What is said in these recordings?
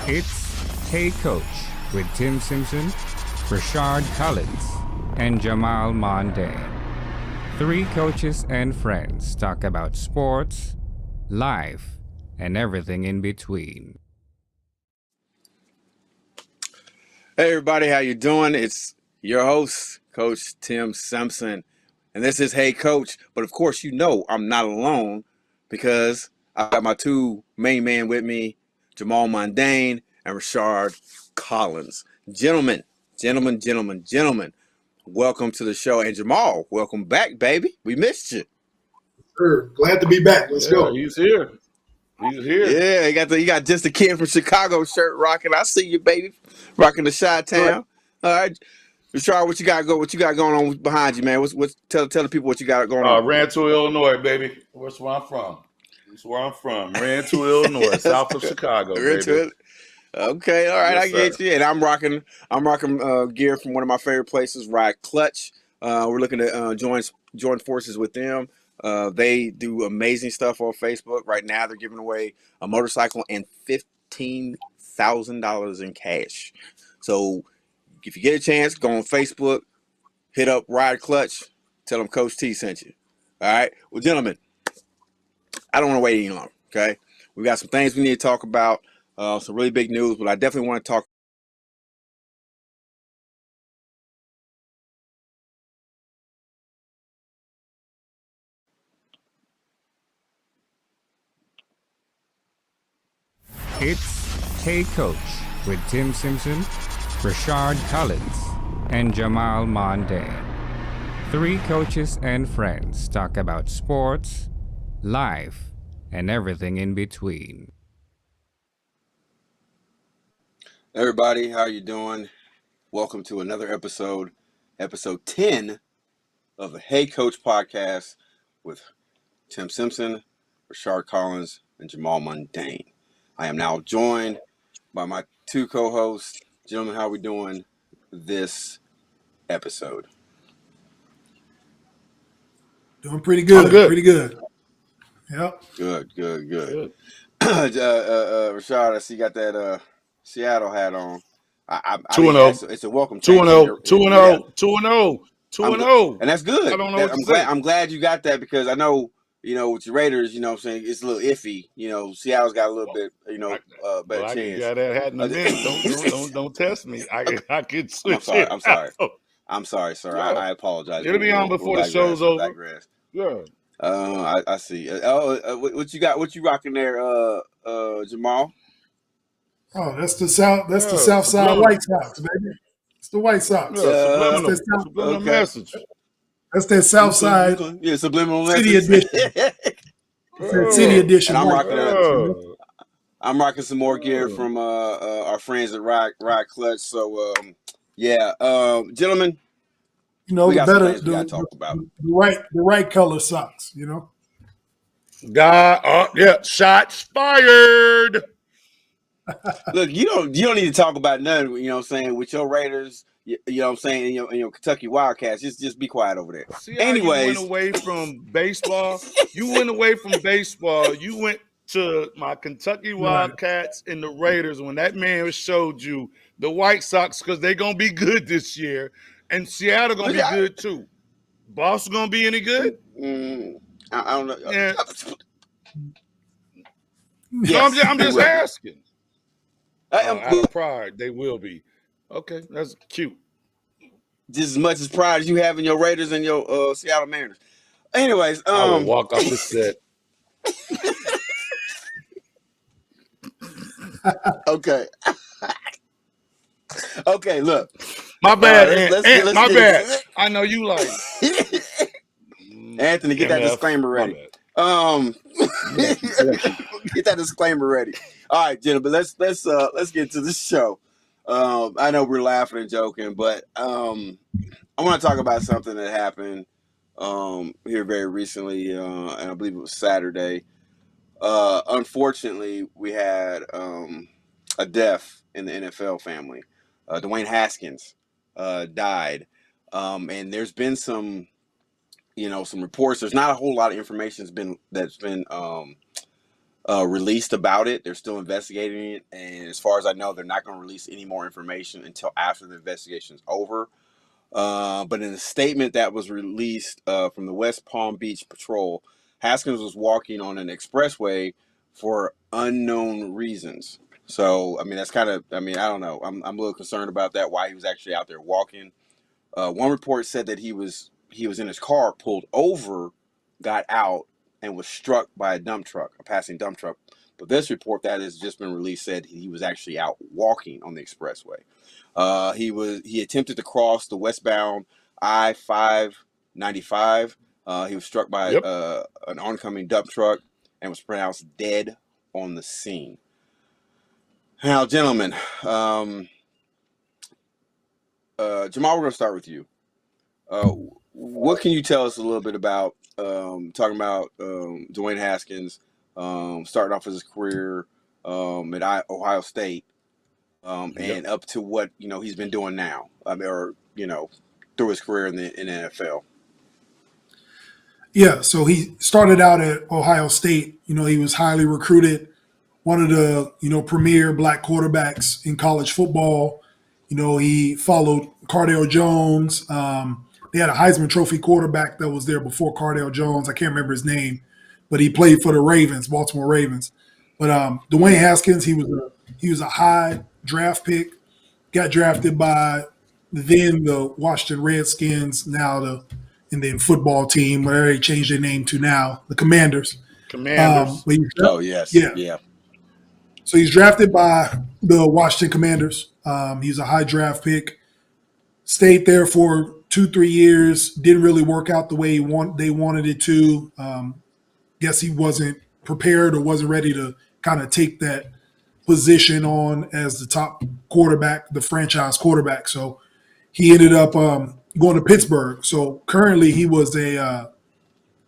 It's Hey Coach with Tim Simpson-ReChard Collins, and Jamaal Mondane. Three coaches and friends talk about sports, life, and everything in between. Hey everybody, how you doing? It's your host, Coach Tim Simpson, and this is Hey Coach. But of course, you know I'm not alone because I got my two main men with me, Jamaal Mondane and ReChard Collins. Gentlemen, welcome to the show. And Jamaal, welcome back, baby. We missed you. Sure. Glad to be back. Let's go. He's here. He's here. Yeah, you got just a kid from Chicago shirt rocking. I see you, baby, rocking the Chi-Town. All right. ReChard, what you got going on behind you, man? Tell the people what you got going on. Rantoul, Illinois, baby. That's where I'm from. Rantoul, Illinois, south of Chicago, baby. Okay, all right, Yes, I get sir. you. And I'm rocking gear from one of my favorite places, Ride Clutch. We're looking to join forces with them. They do amazing stuff on Facebook. Right now, they're giving away a motorcycle and $15,000 in cash. So if you get a chance, go on Facebook, hit up Ride Clutch, tell them Coach T sent you. All right? Well, gentlemen, I don't want to wait any longer, okay? We got some things we need to talk about, some really big news, but I definitely want to talk. It's Hey Coach with Tim Simpson-ReChard Collins, and Jamaal Mondane. Three coaches and friends talk about sports, life, and everything in between. Everybody, how you doing? Welcome to another episode 10 of the Hey Coach podcast with Tim Simpson, ReChard Collins, and Jamaal Mondane. I am now joined by my two co-hosts. Gentlemen, how are we doing this episode? Doing pretty good. I'm good. Pretty good. Yep. Good. ReChard, I see you got that Seattle hat on. I 2-0. It's a welcome 2-0. change. 2-0. 2-0. 2-0. And that's good. I don't know what to say. I'm glad you got that because I know, with your Raiders, what I'm saying, it's a little iffy. Seattle's got a little bit, better I chance. got that hat in a minute. Don't test me. I could switch. I'm sorry, sir. Yeah. I apologize. It'll be on before the show's over. Yeah. I see. What you got? What you rocking there, Jamaal? Oh, that's the South Side White Sox, baby. It's the White Sox. Yeah, subliminal message. That's that South Side subliminal City message. Edition. City Edition. And I'm rocking some more gear from our friends at Ride Clutch. So gentlemen, we got some things we gotta talk about. The right color socks. Shots fired. Look, you don't need to talk about nothing. You know what I'm saying, with your Raiders. You know what I'm saying, and your Kentucky Wildcats. Just be quiet over there. See how you went away from baseball. You went to my Kentucky Wildcats and the Raiders when that man showed you the White Sox because they're gonna be good this year, and Seattle gonna be good too. Boston gonna be any good? I don't know. Yeah. Yes, I'm just asking. Out of pride, they will be. Okay, that's cute. Just as much as pride as you have in your Raiders and your Seattle Mariners. Anyways, I will walk off the set. Okay. Okay, look. My bad, my bad. I know you like Anthony, get that disclaimer ready. Get that disclaimer ready. All right, gentlemen, let's get to the show. I know we're laughing and joking, but I want to talk about something that happened here very recently, and I believe it was Saturday. Unfortunately, we had a death in the NFL family. Dwayne Haskins died, and there's been some reports. There's not a whole lot of information that's been released about it. They're still investigating it, and as far as I know, they're not going to release any more information until after the investigation is over. But in a statement that was released from the West Palm Beach Patrol, Haskins was walking on an expressway for unknown reasons. So, I mean, that's kind of, I mean, I don't know. I'm a little concerned about that, why he was actually out there walking. One report said that he was in his car, pulled over, got out, and was struck by a passing dump truck. But this report that has just been released said he was actually out walking on the expressway. He attempted to cross the westbound I-595. He was struck by an oncoming dump truck and was pronounced dead on the scene. Now, gentlemen, Jamaal, we're going to start with you. What can you tell us a little bit about talking about Dwayne Haskins starting off his career at Ohio State and up to what he's been doing now, or through his career in the NFL? Yeah, so he started out at Ohio State. He was highly recruited, one of the premier black quarterbacks in college football. He followed Cardale Jones. They had a Heisman Trophy quarterback that was there before Cardale Jones. I can't remember his name, but he played for the Ravens, Baltimore Ravens. But Dwayne Haskins, he was a high draft pick. Got drafted by then the Washington Redskins, now and then football team, whatever they changed their name to now, the Commanders. Oh yes, yeah. So he's drafted by the Washington Commanders. He's a high draft pick. Stayed there for 2-3 years. Didn't really work out the way they wanted it to. Guess he wasn't prepared or wasn't ready to kind of take that position on as the top quarterback, the franchise quarterback. So he ended up going to Pittsburgh. So currently he was a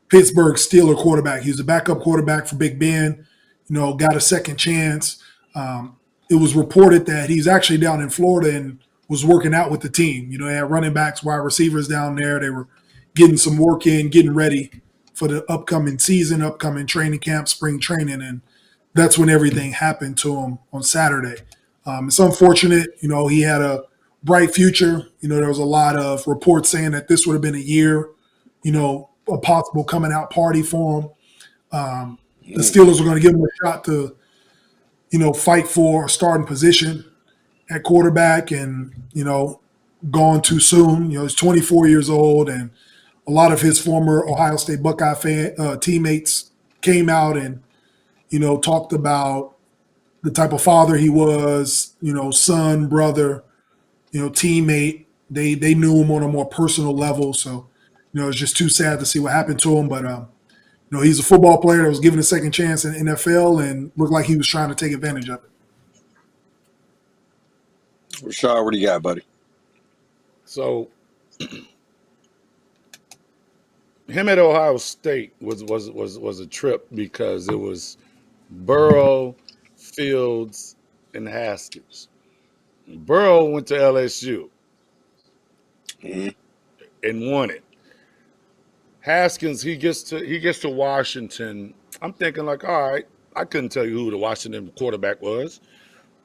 Pittsburgh Steelers quarterback. He was a backup quarterback for Big Ben. Got a second chance. It was reported that he's actually down in Florida and was working out with the team. They had running backs, wide receivers down there. They were getting some work in, getting ready for the upcoming season, upcoming training camp, spring training, and that's when everything happened to him on Saturday. It's unfortunate. He had a bright future. There was a lot of reports saying that this would have been a year, a possible coming out party for him. The Steelers were going to give him a shot to, fight for a starting position at quarterback, and, gone too soon. He's 24 years old, and a lot of his former Ohio State Buckeye teammates came out and, talked about the type of father he was, son, brother, teammate. They knew him on a more personal level. So, it's just too sad to see what happened to him. But, he's a football player that was given a second chance in the NFL and looked like he was trying to take advantage of it. Rashad, what do you got, buddy? So him at Ohio State was a trip because it was Burrow, Fields, and Haskins. Burrow went to LSU and won it. Haskins, he gets to Washington. I'm thinking like, all right, I couldn't tell you who the Washington quarterback was,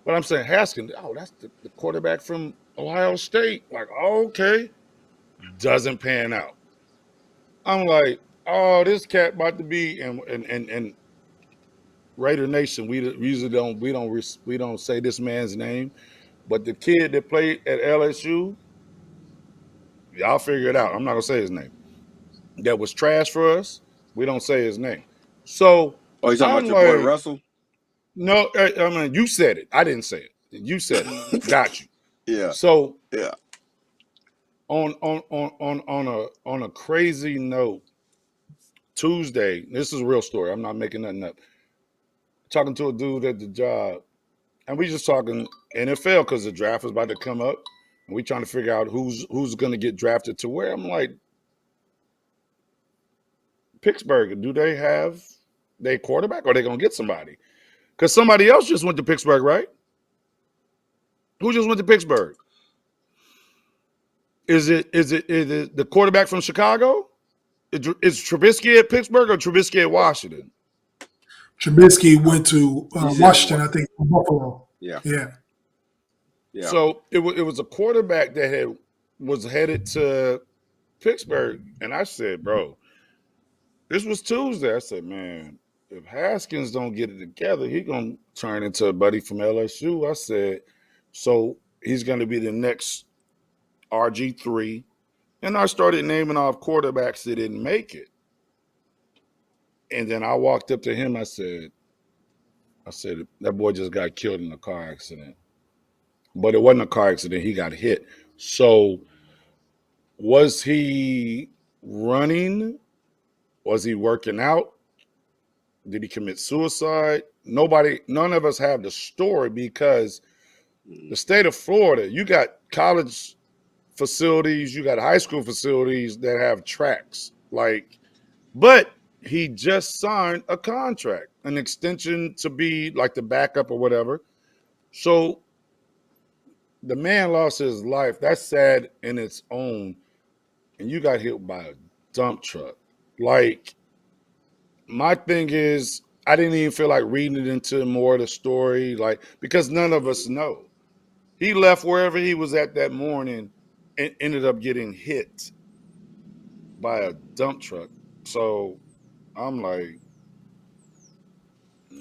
but I'm saying Haskins, that's the quarterback from Ohio State. Like, okay, doesn't pan out. I'm like, oh, this cat about to be and Raider Nation. We usually don't say this man's name, but the kid that played at LSU, y'all figure it out. I'm not gonna say his name. That was trash for us. We don't say his name. So, you talking about your boy Russell? No, I mean you said it. I didn't say it. You said it. Got you. Yeah. So yeah. On a crazy note, Tuesday. This is a real story. I'm not making nothing up. Talking to a dude at the job, and we just talking NFL because the draft is about to come up, and we trying to figure out who's going to get drafted to where. I'm like, Pittsburgh, do they have their quarterback, or are they going to get somebody? Because somebody else just went to Pittsburgh, right? Who just went to Pittsburgh? Is it the quarterback from Chicago? Is Trubisky at Pittsburgh or Trubisky at Washington? Trubisky went to He's in Washington, I think, from Buffalo. Yeah. Yeah. Yeah. So it was a quarterback that was headed to Pittsburgh, and I said, bro, this was Tuesday. I said, man, if Haskins don't get it together, he gonna turn into a buddy from LSU. I said, so he's gonna be the next RG3. And I started naming off quarterbacks that didn't make it. And then I walked up to him. I said, that boy just got killed in a car accident. But it wasn't a car accident. He got hit. So was he running? Was he working out? Did he commit suicide? None of us have the story because the state of Florida, you got college facilities, you got high school facilities that have tracks. But he just signed a contract, an extension to be like the backup or whatever. So the man lost his life. That's sad in its own. And you got hit by a dump truck. Like, my thing is, I didn't even feel like reading it into more of the story, because none of us know. He left wherever he was at that morning and ended up getting hit by a dump truck. So I'm like,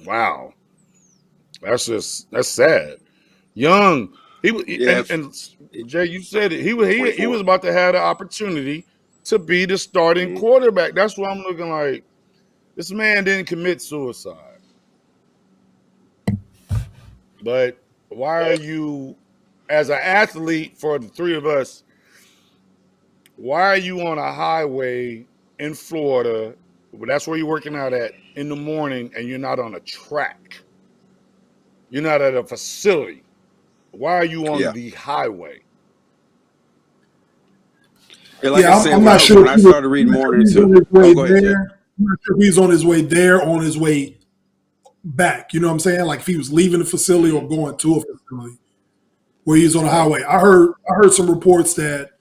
wow, that's sad. Young, and Jay, you said it. He was about to have the opportunity to be the starting quarterback. That's why I'm looking like this man didn't commit suicide. But why are you, as an athlete, for the three of us, why are you on a highway in Florida? That's where you're working out at in the morning, and you're not on a track. You're not at a facility. Why are you on the highway? Yeah, like I said, I'm not sure when I started reading more into it. Go ahead, Jay. I'm not sure if he's on his way there, on his way back. You know what I'm saying? Like if he was leaving the facility or going to a facility where he's on the highway. I heard some reports that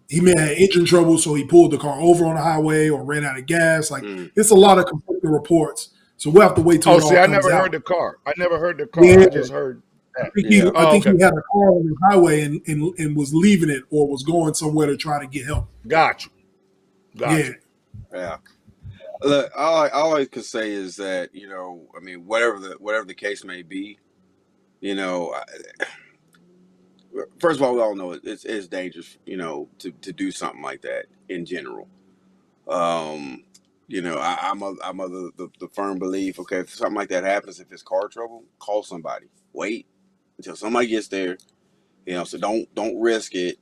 he may have engine trouble, so he pulled the car over on the highway or ran out of gas. Like it's a lot of conflicting reports. So we'll have to wait till it all comes out. I never heard the car. Yeah. I just heard that. I think he had a car on the highway and was leaving it or was going somewhere to try to get help. Got you. Yeah. Look, all I could say is that, I mean, whatever the case may be, first of all, we all know it's dangerous, to do something like that in general. I'm of the firm belief, okay, if something like that happens, if it's car trouble, call somebody. Wait until somebody gets there, so don't risk it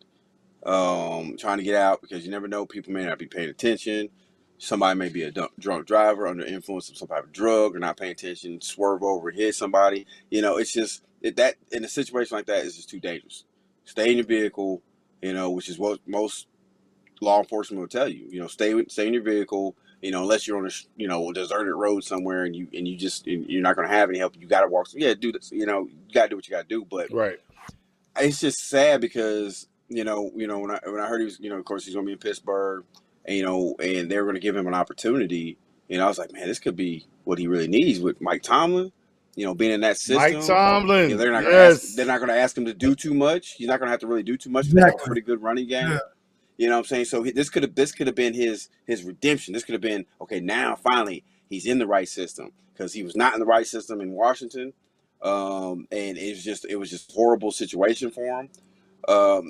trying to get out, because you never know, people may not be paying attention. Somebody may be a drunk driver under influence of some type of drug or not paying attention, swerve over and hit somebody. It's just that in a situation like that is just too dangerous. Stay in your vehicle, which is what most law enforcement will tell you. Stay in your vehicle. Unless you're on a deserted road somewhere and you're not going to have any help. You got to walk. Yeah, do this. You got to do what you got to do. But right, it's just sad because when I heard he was, of course he's going to be in Pittsburgh, and they're going to give him an opportunity. I was like, man, this could be what he really needs with Mike Tomlin. Being in that system. Mike Tomlin. They're not going to ask him to do too much. He's not going to have to really do too much. Exactly. They have a pretty good running game. Yeah. You know what I'm saying? So this could have been his redemption. This could have been, okay, now finally he's in the right system, because he was not in the right system in Washington. And it was just a horrible situation for him.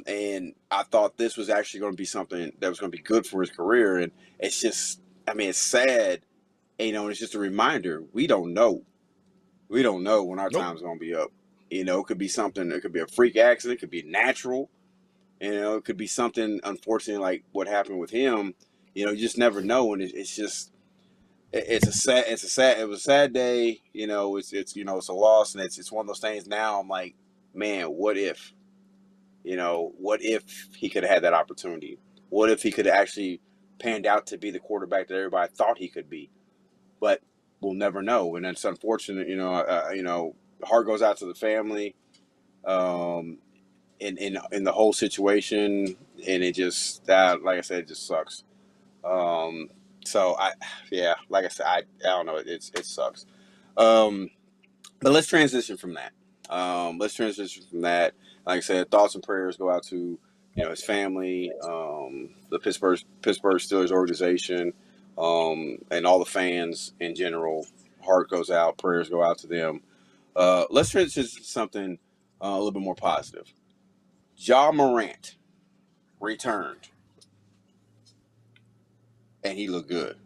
And I thought this was actually going to be something that was going to be good for his career. And it's just, it's sad, and it's just a reminder. We don't know when our time's going to be up. It could be something, it could be a freak accident, it could be natural. It could be something, unfortunately, like what happened with him. You just never know, and it was a sad day. It's a loss, and it's one of those things. Now I'm like, man, what if? What if he could have had that opportunity? What if he could have actually panned out to be the quarterback that everybody thought he could be? But we'll never know, and it's unfortunate. Heart goes out to the family. In the whole situation, and it just, like I said, it just sucks. So like I said, I don't know. It sucks. But let's transition from that. Like I said, thoughts and prayers go out to his family, the Pittsburgh Steelers organization, and all the fans in general. Heart goes out, prayers go out to them. Let's transition to something a little bit more positive. Ja Morant returned, and he looked good.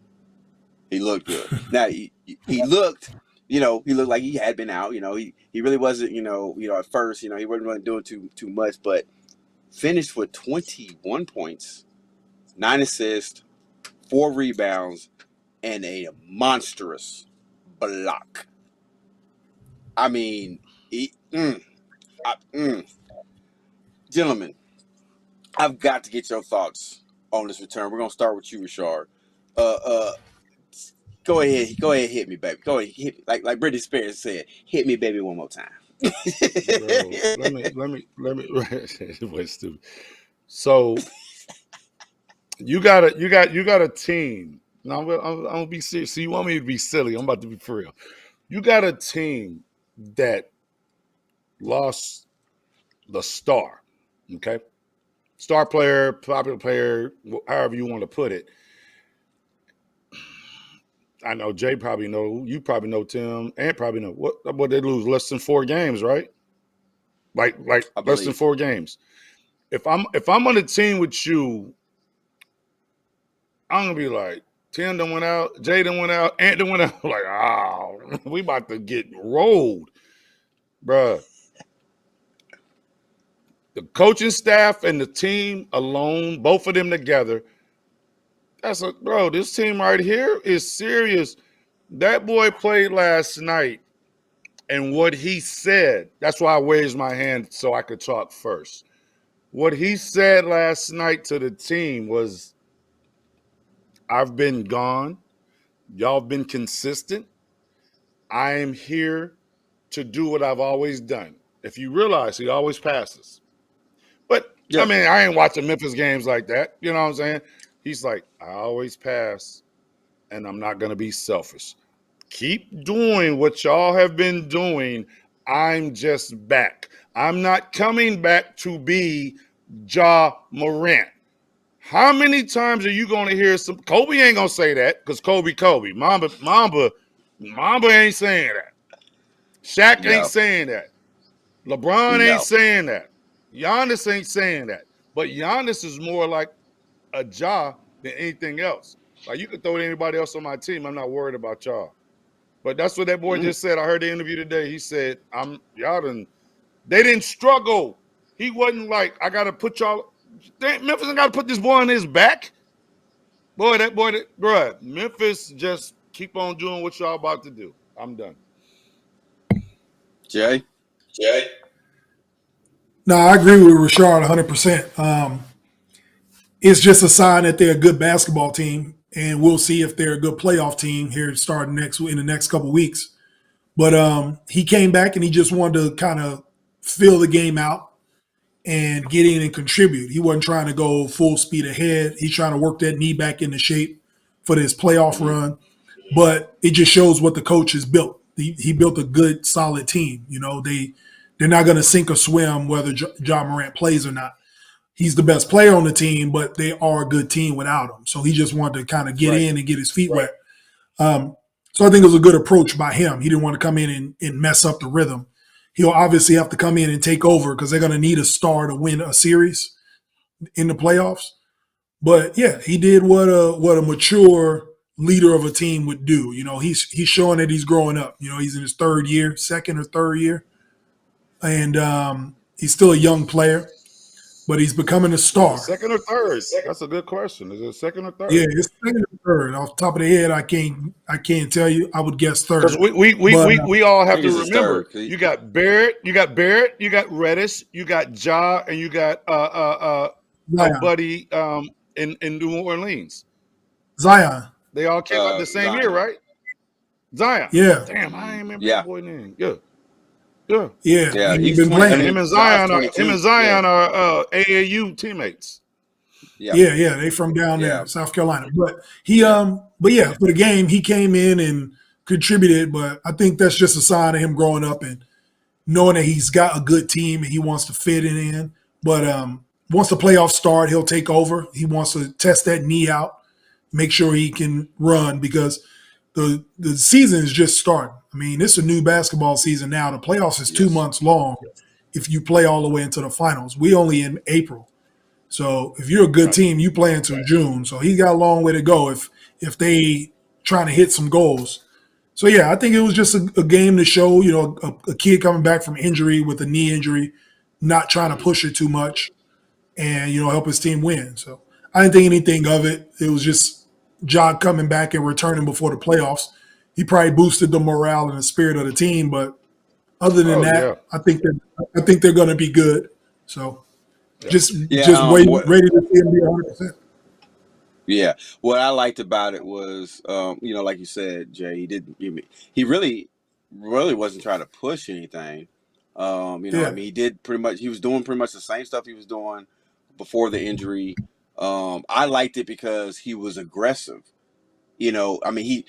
He looked good. Now he looked, he looked like he had been out. He really wasn't, at first, he wasn't doing too much, but finished with 21 points, 9 assists, 4 rebounds, and a monstrous block. I mean, gentlemen, I've got to get your thoughts on this return. We're gonna start with you, ReChard. Go ahead, hit me, baby. Go ahead, hit me. Like Britney Spears said, hit me, baby, one more time. Bro, let me. Wait, stupid. So you got a team. Now I'm gonna be serious. So you want me to be silly? I'm about to be for real. You got a team that lost the star. Okay, star player, popular player, however you want to put it. I know Jay probably know. You probably know Tim, and probably know what they lose less than 4 games, right? Like less than 4 games. If I'm on the team with you, I'm gonna be like, Tim done went out, Jay done went out, Ant done went out. Like, we about to get rolled, bruh. The coaching staff and the team alone, both of them together. This team right here is serious. That boy played last night, and what he said, that's why I raised my hand so I could talk first. What he said last night to the team was, I've been gone. Y'all been consistent. I am here to do what I've always done. If you realize, he always passes. But, I mean, I ain't watching Memphis games like that. You know what I'm saying? He's like, I always pass, and I'm not going to be selfish. Keep doing what y'all have been doing. I'm just back. I'm not coming back to be Ja Morant. How many times are you going to hear some? Kobe ain't going to say that because Kobe. Mamba ain't saying that. Shaq ain't saying that. LeBron ain't saying that. Giannis ain't saying that. But Giannis is more like a Ja than anything else. Like, you could throw anybody else on my team. I'm not worried about y'all. But that's what that boy just said. I heard the interview today. He said, they didn't struggle. He wasn't like, I got to put y'all, Memphis got to put this boy on his back. Bro, Memphis just keep on doing what y'all about to do. I'm done. Jay? No, I agree with ReChard 100%. It's just a sign that they're a good basketball team, and we'll see if they're a good playoff team here starting in the next couple of weeks. But he came back and he just wanted to kind of fill the game out and get in and contribute. He wasn't trying to go full speed ahead. He's trying to work that knee back into shape for this playoff run. But it just shows what the coach has built. He built a good, solid team. They're not going to sink or swim whether Ja Morant plays or not. He's the best player on the team, but they are a good team without him. So he just wanted to kind of get in and get his feet wet. So I think it was a good approach by him. He didn't want to come in and mess up the rhythm. He'll obviously have to come in and take over because they're going to need a star to win a series in the playoffs. But yeah, he did what a mature leader of a team would do. He's showing that he's growing up. He's in his second or third year, and he's still a young player. But he's becoming a star. Second or third? That's a good question. Is it second or third? Yeah, it's second or third. Off the top of the head, I can't tell you. I would guess third. Because we all have to remember. You got Barrett, you got Reddish, you got Ja, and you got buddy in New Orleans. Zion. They all came out the same year, right? Zion. Yeah. Damn, I ain't remember that boy name. Yeah. He's been playing. Him and Zion are AAU teammates. Yeah, they from down Yeah. there, South Carolina. But but yeah, for the game, he came in and contributed. But I think that's just a sign of him growing up and knowing that he's got a good team and he wants to fit it in. But once the playoffs start, he'll take over. He wants to test that knee out, make sure he can run because the season is just starting. I mean, it's a new basketball season now. The playoffs is 2 months long if you play all the way into the finals. We only in April. So if you're a good team, you play until June. So he's got a long way to go if they trying to hit some goals. So yeah, I think it was just a game to show, a kid coming back from injury with a knee injury, not trying to push it too much, and help his team win. So I didn't think anything of it. It was just John coming back and returning before the playoffs. He probably boosted the morale and the spirit of the team, but other than that, I think they're going to be good. So just ready to see him be 100%. Yeah, what I liked about it was, like you said, Jay, he really wasn't trying to push anything. I mean, he was doing pretty much the same stuff he was doing before the injury. I liked it because he was aggressive. I mean,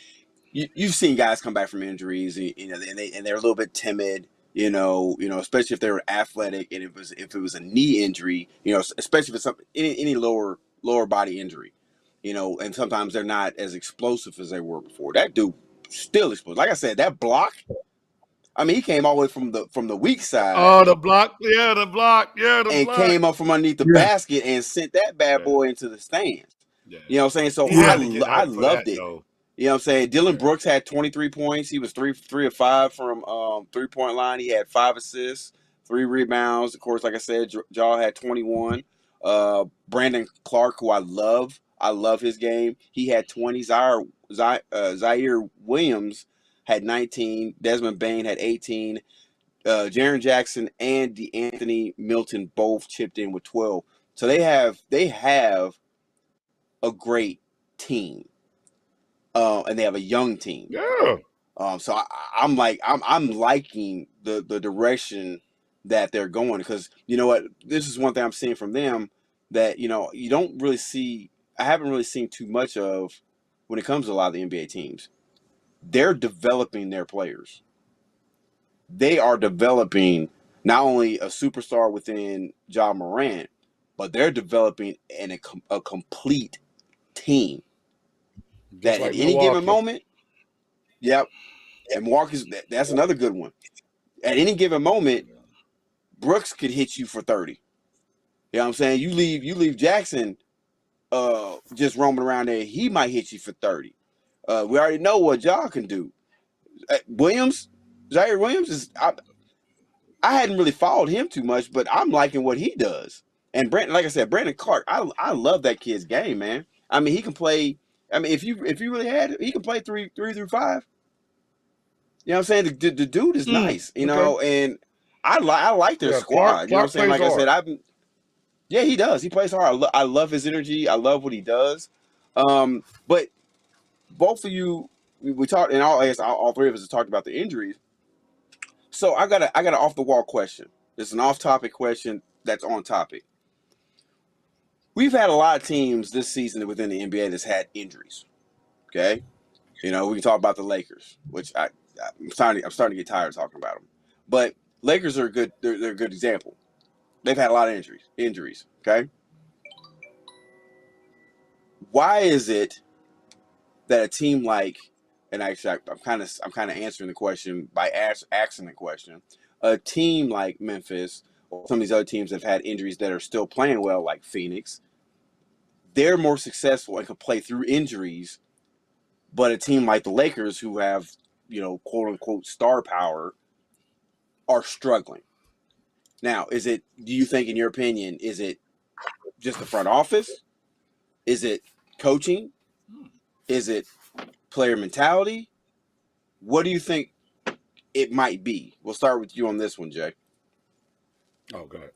you've seen guys come back from injuries, and they're a little bit timid. Especially if they were athletic, and if it was a knee injury, especially if it's any lower body injury. And sometimes they're not as explosive as they were before. That dude still explosive. Like I said, that block. I mean, he came all the way from the weak side. Oh, the block, the block. Came up from underneath the basket and sent that bad boy into the stands. Yeah. You know what I'm saying? So I loved it. Though. You know what I'm saying? Dylan Brooks had 23 points. He was 3 of 5 from 3-point line. He had 5 assists, 3 rebounds. Of course, like I said, Jaw had 21. Brandon Clark, who I love his game. He had 20. Zaire Williams had 19. Desmond Bain had 18. Jaren Jackson and DeAnthony Milton both chipped in with 12. So they have a great team, and they have a young team. Yeah. So I'm liking the direction that they're going because you know what, this is one thing I'm seeing from them that you don't really see. I haven't really seen too much of when it comes to a lot of the NBA teams. They're developing their players. They are developing not only a superstar within Ja Morant, but they're developing a complete team that at any given moment, and that's another good one. At any given moment, Brooks could hit you for 30. You know what I'm saying? You leave Jackson just roaming around there, he might hit you for 30. We already know what Ja can do. Zaire Williams is I hadn't really followed him too much, but I'm liking what he does. And like I said, Brandon Clark, I love that kid's game, man. I mean, he can play. I mean, if you really had it, he can play 3 through 5. You know what I'm saying? The dude is nice, and I like their squad. Clark, you know what I'm saying? Like hard. I said, he does. He plays hard. I love his energy. I love what he does. But both of you, we talked, and all three of us have talked about the injuries. So I got an off the wall question. It's an off topic question that's on topic. We've had a lot of teams this season within the NBA that's had injuries. Okay, we can talk about the Lakers, which I'm starting to get tired of talking about them. But Lakers are good. They're a good example. They've had a lot of injuries. Okay, why is it that a team like, and actually I'm kind of answering the question by asking the question, a team like Memphis or some of these other teams that have had injuries that are still playing well, like Phoenix, they're more successful and can play through injuries, but a team like the Lakers, who have quote unquote star power, are struggling. Now, do you think, in your opinion, is it just the front office? Is it coaching? Is it player mentality? What do you think it might be? We'll start with you on this one, Jay. Oh, go ahead.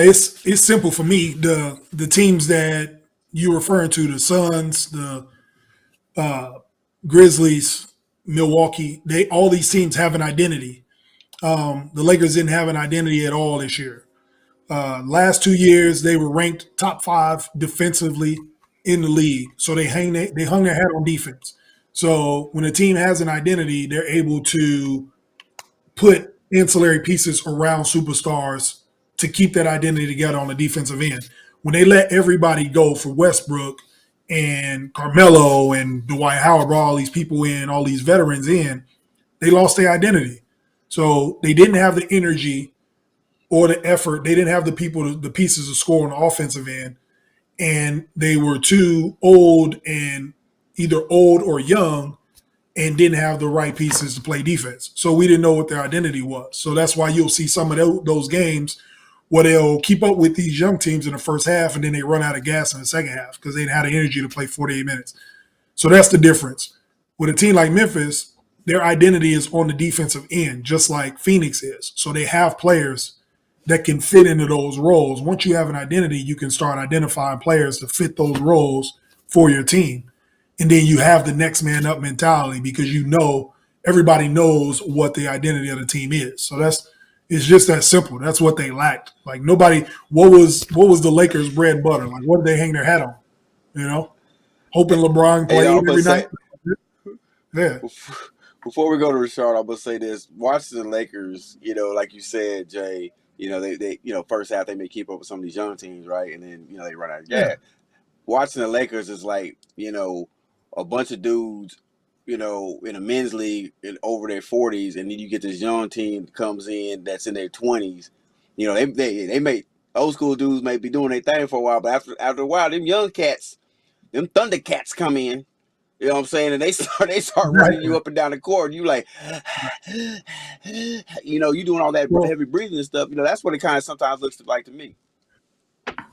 It's simple for me. The teams that you're referring to, the Suns, the Grizzlies, Milwaukee, all these teams have an identity. The Lakers didn't have an identity at all this year. Last 2 years, they were ranked top 5 defensively in the league. So they hung their hat on defense. So when a team has an identity, they're able to put ancillary pieces around superstars to keep that identity together on the defensive end. When they let everybody go for Westbrook and Carmelo and Dwight Howard, brought all these people in, all these veterans in, they lost their identity. So they didn't have the energy or the effort. They didn't have the people, the pieces to score on the offensive end. And they were too old and either old or young and didn't have the right pieces to play defense. So we didn't know what their identity was. So that's why you'll see some of those games where they'll keep up with these young teams in the first half and then they run out of gas in the second half because they didn't have the energy to play 48 minutes. So that's the difference. With a team like Memphis, their identity is on the defensive end, just like Phoenix is. So they have players that can fit into those roles. Once you have an identity, you can start identifying players to fit those roles for your team. And then you have the next man up mentality because you know everybody knows what the identity of the team is. So it's just that simple. That's what they lacked. Like nobody, what was the Lakers' bread and butter? Like what did they hang their hat on? You know, hoping LeBron played every night. Yeah. Before we go to Richard, I'm gonna say this: watching the Lakers, like you said, Jay, they first half they may keep up with some of these young teams, right, and then they run out of gas. Yeah. Watching the Lakers is like a bunch of dudes, in a men's league over their 40s, and then you get this young team that comes in that's in their 20s. They may old school dudes may be doing their thing for a while, but after a while, them young cats, them Thundercats come in. You know what I'm saying? And they start running you up and down the court. And you like, you doing all that heavy breathing and stuff. That's what it kind of sometimes looks like to me.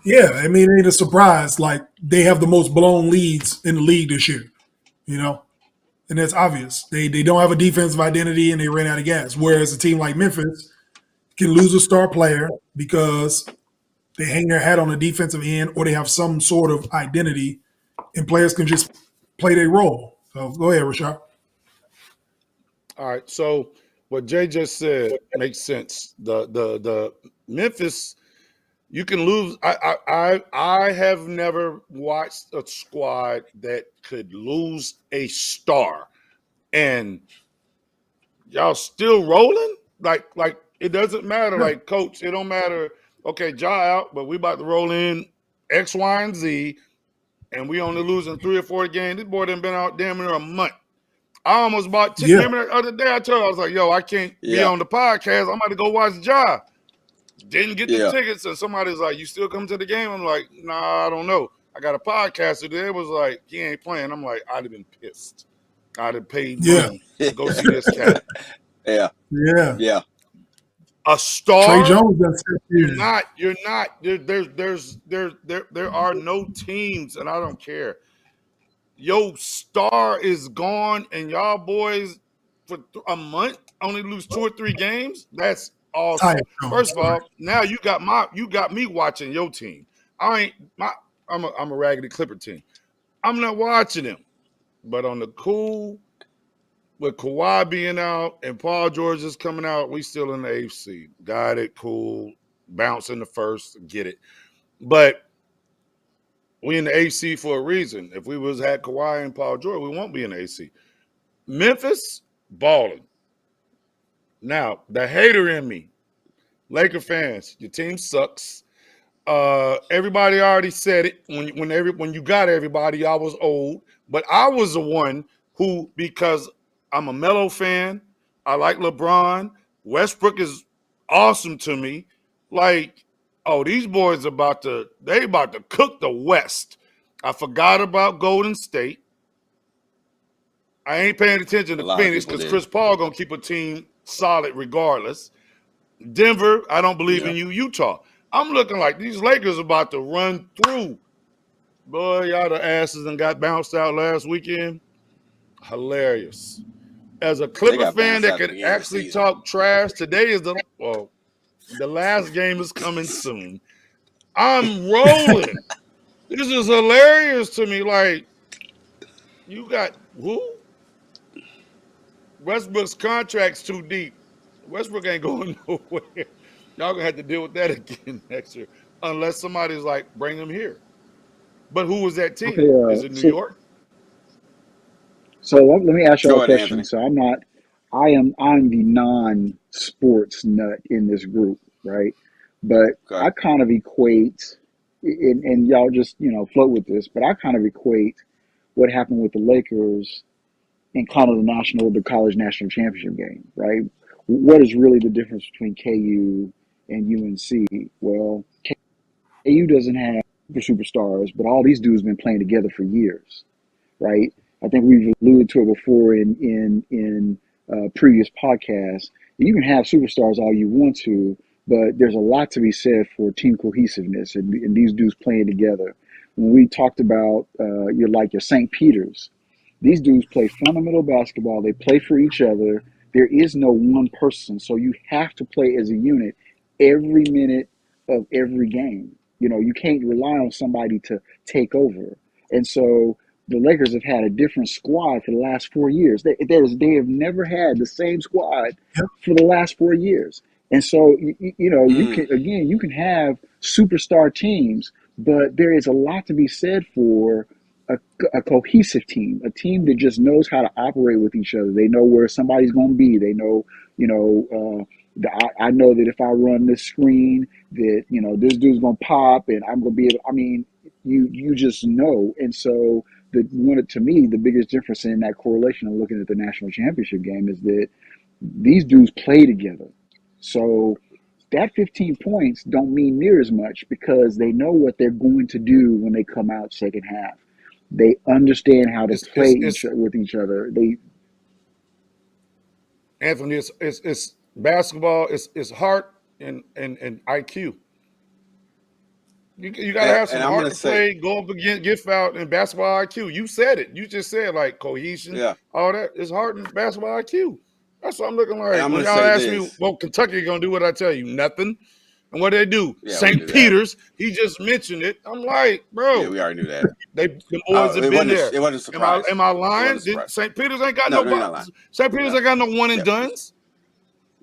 Yeah, I mean, it ain't a surprise. Like they have the most blown leads in the league this year, and that's obvious. They don't have a defensive identity and they ran out of gas. Whereas a team like Memphis can lose a star player because they hang their hat on the defensive end or they have some sort of identity, and players can just play their role. So go ahead, Rashad. All right. So what Jay just said makes sense. The Memphis, you can lose. I have never watched a squad that could lose a star and y'all still rolling. Like it doesn't matter. Yeah. Like coach, it don't matter. Okay, Ja out, but we about to roll in X, Y, and Z. And we only losing 3 or 4 games. This boy done been out damn near a month. I almost bought tickets. Remember the other day I told you, I was like, yo, I can't be on the podcast. I'm about to go watch Ja. Didn't get the tickets. And somebody's like, you still come to the game? I'm like, nah, I don't know. I got a podcast today. It was like, he ain't playing. I'm like, I'd have been pissed. I'd have paid money to go see this cat. Yeah. A star. Trey Jones. You're not. There are no teams, and I don't care. Your star is gone, and y'all boys for a month only lose 2 or 3 games. That's awesome. First of all, now you got me watching your team. I'm a Raggedy Clipper team. I'm not watching them, but on the cool. With Kawhi being out and Paul George is coming out, we still in the AFC. Got it, cool. Bounce in the first, get it. But we in the AFC for a reason. If we was had Kawhi and Paul George, we won't be in the AFC. Memphis, balling. Now, the hater in me, Laker fans, your team sucks. Everybody already said it. When you got everybody, I was old. But I was the one who, because I'm a Melo fan. I like LeBron. Westbrook is awesome to me. Like, oh, these boys about to cook the West. I forgot about Golden State. I ain't paying attention to Phoenix because Chris Paul gonna keep a team solid regardless. Denver, I don't believe in you. Utah, I'm looking like these Lakers about to run through. Boy, y'all the asses and got bounced out last weekend. Hilarious. As a Clipper fan that can actually talk trash, today is the last game is coming soon. I'm rolling. This is hilarious to me. Like, you got who? Westbrook's contract's too deep. Westbrook ain't going nowhere. Y'all gonna have to deal with that again next year, unless somebody's like, bring him here. But who was that Okay, team? Is it New so York? let me ask y'all Go a ahead, question. Anthony. So I'm the non-sports nut in this group, right? But Okay. I kind of equate, and y'all just float with this, but I kind of equate what happened with the Lakers and kind of the college national championship game, right? What is really the difference between KU and UNC? Well, KU doesn't have superstars, but all these dudes been playing together for years, right? I think we've alluded to it before in previous podcasts. You can have superstars all you want to, but there's a lot to be said for team cohesiveness and these dudes playing together. When we talked about your St. Peter's, these dudes play fundamental basketball. They play for each other. There is no one person, so you have to play as a unit every minute of every game. You can't rely on somebody to take over. And so the Lakers have had a different squad for the last 4 years. They have never had the same squad Yep. for the last 4 years. And so Mm. you can have superstar teams, but there is a lot to be said for a, a cohesive team, a team that just knows how to operate with each other. They know where somebody's going to be. They know, I know that if I run this screen, that this dude's going to pop, and I'm going to be able. I mean, you just know, and so to me, the biggest difference in that correlation of looking at the national championship game is that these dudes play together. So that 15 points don't mean near as much because they know what they're going to do when they come out second half. They understand how to play It's with each other. They Anthony. It's basketball. It's heart and IQ. You got to have And some I'm heart gonna to say, play, go up against, get fouled, and basketball IQ. You said it. You just said like cohesion, yeah, all that. It's heart and basketball IQ. That's what I'm looking and like. I'm When gonna y'all say ask me, this. what Kentucky gonna do, what I tell you, nothing. And what they do, Yeah, we St. knew that. Peter's. He just mentioned it. I'm like, Yeah, bro, we already knew that. the boys have been there. It wasn't a surprise. Am I It wasn't a lying? Did surprise. St. Peter's ain't got No, no no, you're not lying. St. Peter's No, ain't got no one and yeah, duns.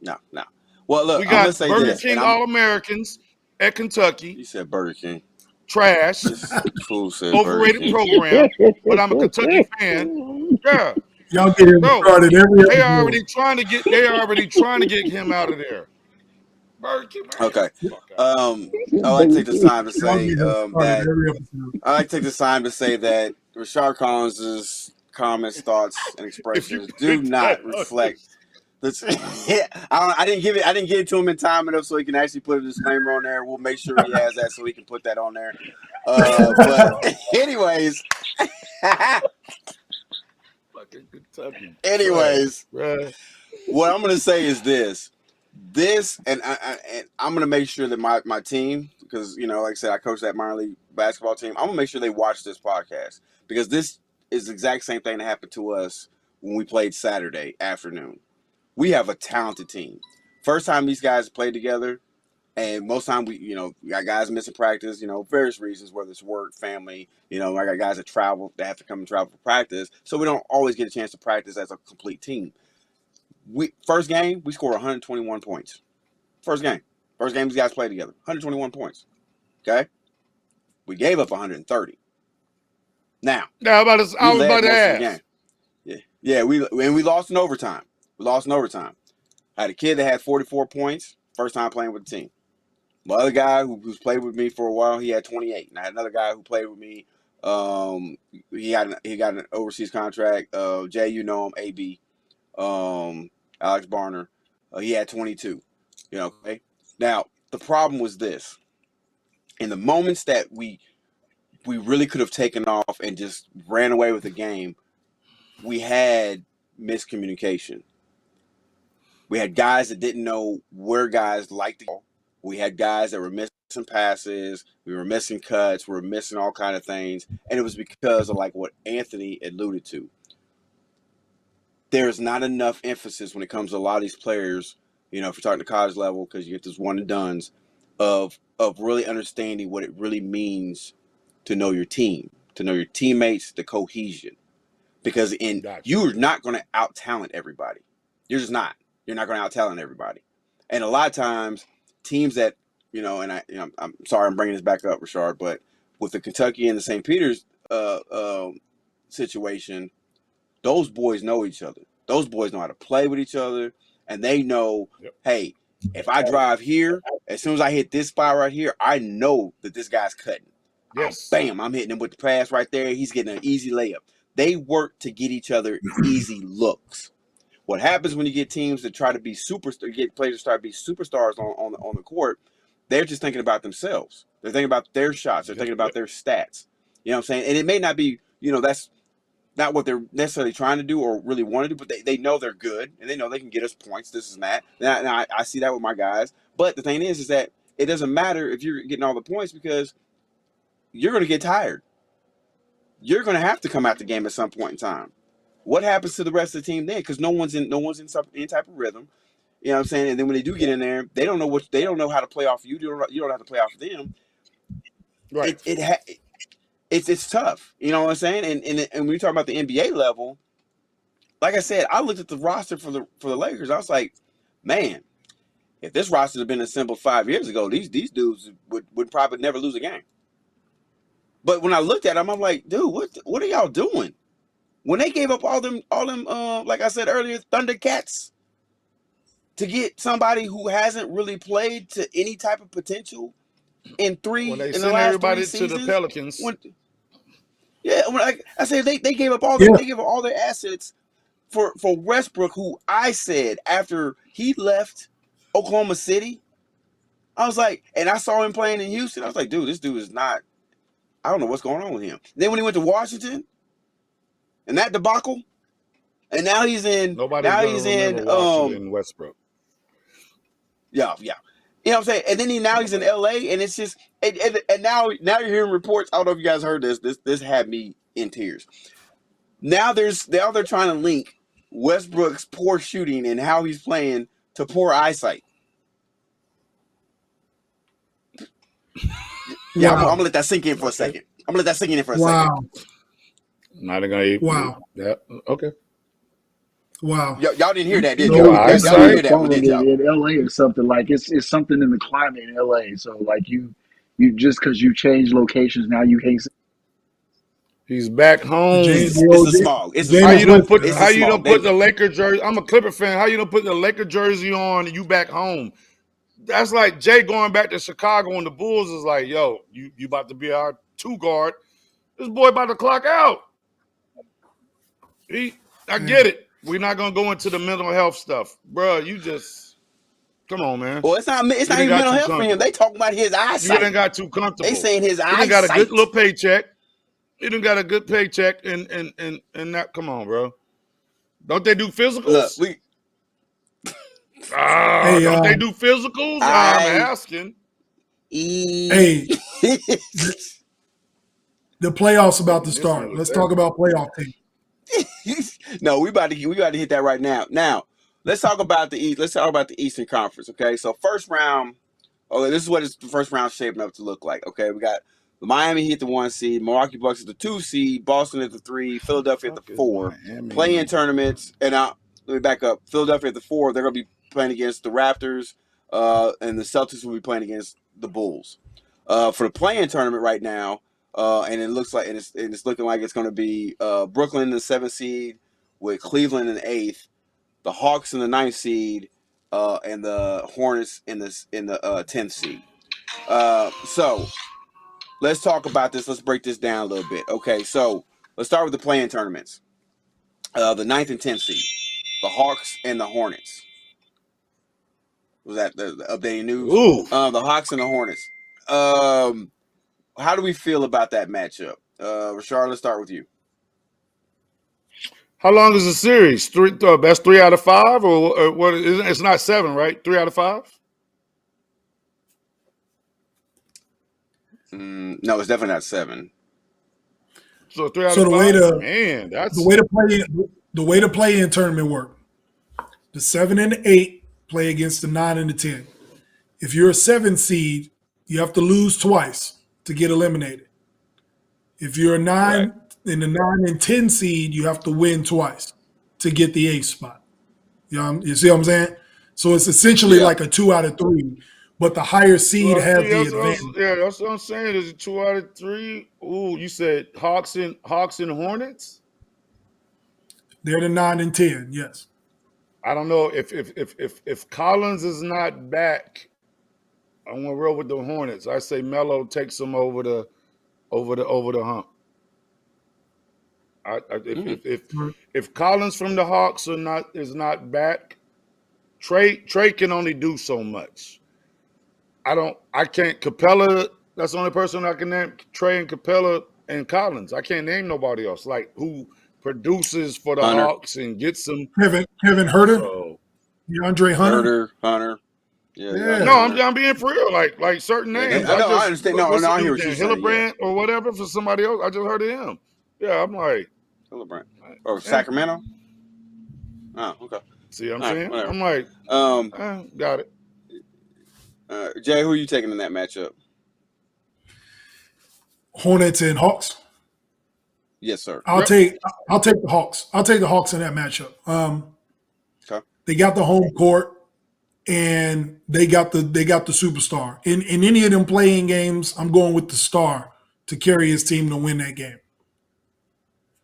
no, no. Well, look, We I'm gonna got say Burger this, and King All Americans at Kentucky. you said Burger King. Trash. This fool said Burger Overrated King. program, but I'm a Kentucky fan. Yeah, Y'all get him bro. started every They episode. already trying to get. They already trying to get him out of there. Burger King, man, get Okay. the fuck out of here. I like to take this time to Y'all say get him started that every episode. I like to take this time to say that Rashard Collins's comments, thoughts, and If you expressions do put that not on reflect this, this. I didn't give it to him in time enough so he can actually put a disclaimer on there. We'll make sure he has that so he can put that on there. But anyways, fucking Kentucky trash, anyways, bruh. what I'm gonna say is this. And I'm gonna make sure that my team, because like I said, I coach that minor league basketball team. I'm gonna make sure they watch this podcast because this is the exact same thing that happened to us when we played Saturday afternoon. We have a talented team. First time these guys played together, and most time we got guys missing practice, various reasons, whether it's work, family. I got guys that travel that have to come and travel for practice, so we don't always get a chance to practice as a complete team. First game we scored 121 points. First game these guys played together, 121 points. Okay, we gave up 130. Now Now we I was about led to most of the game. ask. Yeah. We lost in overtime. I had a kid that had 44 points. First time playing with the team. My other guy who's played with me for a while, he had 28. And I had another guy who played with me. He got an overseas contract. Jay, you know him, AB. Alex Barner. He had 22. Okay. Now the problem was this: in the moments that we really could have taken off and just ran away with the game, we had miscommunication. We had guys that didn't know where guys liked the ball. We had guys that were missing passes. We were missing cuts. We were missing all kind of things. And it was because of like what Anthony alluded to. There's not enough emphasis when it comes to a lot of these players, if you're talking to college level, because you get this one and dones, of really understanding what it really means to know your team, to know your teammates, the cohesion. Because Gotcha. you're not going to out talent everybody. You're just not. You're not going to out talent everybody. And a lot of times teams that, I'm sorry I'm bringing this back up, Richard, but with the Kentucky and the St. Peter's situation, those boys know each other. Those boys know how to play with each other, and they know, hey, if I drive here, as soon as I hit this spot right here, I know that this guy's cutting. Yes. Bam, I'm hitting him with the pass right there. He's getting an easy layup. They work to get each other easy looks. What happens when you get teams that try to be get players to try to be superstars on the court, they're just thinking about themselves. They're thinking about their shots. They're thinking about their stats. You know what I'm saying? And it may not be, that's not what they're necessarily trying to do or really want to do, but they know they're good, and they know they can get us points, this and that. Now I see that with my guys. But the thing is that it doesn't matter if you're getting all the points, because you're going to get tired. You're going to have to come out the game at some point in time. What happens to the rest of the team then? Because no one's in any type of rhythm. You know what I'm saying? And then when they do get in there, they don't know how to play off you. You don't know how to play off them. Right. It's tough. You know what I'm saying? And when we talk about the NBA level, like I said, I looked at the roster for the Lakers. I was like, man, if this roster had been assembled 5 years ago, these dudes would probably never lose a game. But when I looked at them, I'm like, dude, what are y'all doing? When they gave up all them, like I said earlier, Thundercats, to get somebody who hasn't really played to any type of potential in When they the send last everybody 3 seasons, to the Pelicans. when I say they gave up they gave up all their assets for Westbrook, who I said after he left Oklahoma City, I was like, and I saw him playing in Houston, I was like, dude, this dude is not. I don't know what's going on with him. Then when he went to Washington, and that debacle, and now he's in. Nobody's now gonna he's remember in. Washington Westbrook. Yeah. You know what I'm saying? And then he's in LA, and it's just and now you're hearing reports. I don't know if you guys heard this. This had me in tears. Now they're trying to link Westbrook's poor shooting and how he's playing to poor eyesight. Yeah, I'm gonna let that sink in for a second. Wow. Not gonna. Wow. Yeah. Okay. Wow. Y'all didn't hear that, did You you? know, Y'all eyesight. didn't hear that one, phone did y'all? in LA or something, like it's something in the climate in LA. So like you just because you change locations now you can't. He's back home. James, It's the smog. It's the James How smog. you don't put It's how the you don't smog. put the Laker jersey? I'm a Clipper fan. How you don't put the Laker jersey on and you back home? That's like Jay going back to Chicago and the Bulls is like, yo, you about to be our 2 guard. This boy about to clock out. I get it. We're not gonna go into the mental health stuff, bro. You just come on, man. Well, it's not even mental health for him. They talking about his eyesight. You done got too comfortable. They saying his eyesight. He done got a good little paycheck. He done got a good paycheck, and that. Come on, bro. Don't they do physicals? Look, don't they do physicals? I'm asking. Hey, the playoffs about to start. Let's talk about playoff teams. No, we about to hit that right now. Now, let's talk about the East. Let's talk about the Eastern Conference. Okay, so first round. Okay, this is what the first round shaping up to look like. Okay, we got Miami Heat the 1 seed, Milwaukee Bucks at the 2 seed, Boston at the 3, Philadelphia at the 4. Play-in tournaments, and let me back up. Philadelphia at the 4. They're going to be playing against the Raptors, and the Celtics will be playing against the Bulls. For the play-in tournament right now. And it looks like it's looking like it's going to be Brooklyn in the 7th seed with Cleveland in the 8th, the Hawks in the 9th seed, and the Hornets in the 10th seed. So let's talk about this. Let's break this down a little bit. Okay, so let's start with the play-in tournaments. The 9th and 10th seed, the Hawks and the Hornets. Was that the updating news? Ooh. The Hawks and the Hornets. How do we feel about that matchup? Rashard, let's start with you. How long is the series? Best 3 out of 5, or what? It's not 7, right? 3 out of 5. No, it's definitely not 7. So 3 out So of 5. The way to play in tournament work. The 7 and the 8 play against the 9 and the 10. If you're a 7 seed, you have to lose twice to get eliminated. If you're a 9 in the 9 and 10 seed, you have to win twice to get the 8th spot. You see what I'm saying? So it's essentially like a 2 out of 3, but the higher seed Well, has see, the advantage. that's what I'm saying. Is it 2 out of 3? Ooh, you said Hawks and Hornets. They're the 9 and 10. Yes. I don't know if Collins is not back. I'm gonna roll with the Hornets. I say Melo takes them over the hump. If Collins from the Hawks is not back, Trey can only do so much. I can't Capella. That's the only person I can name. Trey and Capella and Collins. I can't name nobody else like who produces for the Hunter. Hawks and gets them. Kevin Herter, So DeAndre Hunter. Hunter. Yeah. Yeah. I'm being for real. Like certain names. I understand. No, what's I the hear dude what you're name? saying. Hillebrand or whatever for somebody else. I just heard of him. Yeah, I'm like Hillebrand. Or Sacramento. Oh, okay. See what I'm All right, saying? whatever. I'm like, got it. Jay, who are you taking in that matchup? Hornets and Hawks. Yes, sir. I'll take the Hawks. I'll take the Hawks in that matchup. Okay. They got the home court and they got the superstar. In any of them playing games, I'm going with the star to carry his team to win that game.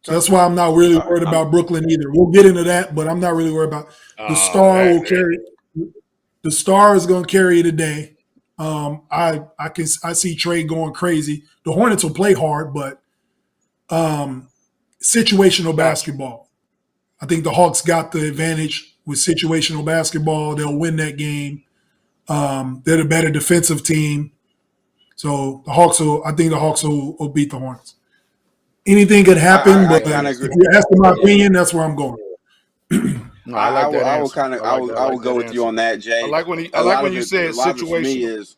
So that's why I'm not really worried about Brooklyn either. We'll get into that, but I'm not really worried about the star will carry. The star is going to carry today. I see Trey going crazy. The Hornets will play hard, but situational basketball. I think the Hawks got the advantage with situational basketball. They'll win that game. They're the better defensive team. So I think the Hawks will beat the Hornets. Anything could happen, but if you're asking my opinion, that's where I'm going. No, I like that answer. I will go with you on that, Jay. I like when you said situational.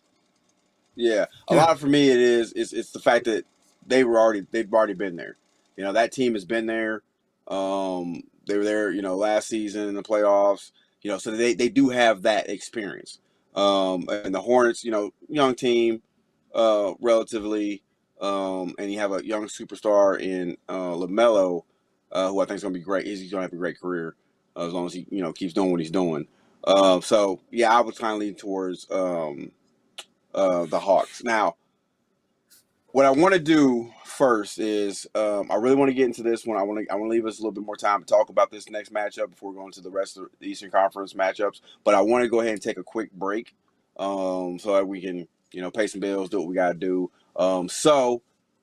A lot for me it is it's the fact that they've already been there. You know, that team has been there. They were there, last season in the playoffs. So they do have that experience. And the Hornets, young team, relatively, and you have a young superstar in LaMelo, who I think is going to be great. He's going to have a great career as long as he keeps doing what he's doing. So yeah, I was kind of leaning towards the Hawks. Now, what I want to do first is I really want to get into this one. I want to leave us a little bit more time to talk about this next matchup before going to the rest of the Eastern Conference matchups. But I want to go ahead and take a quick break so that we can pay some bills, do what we got to do. So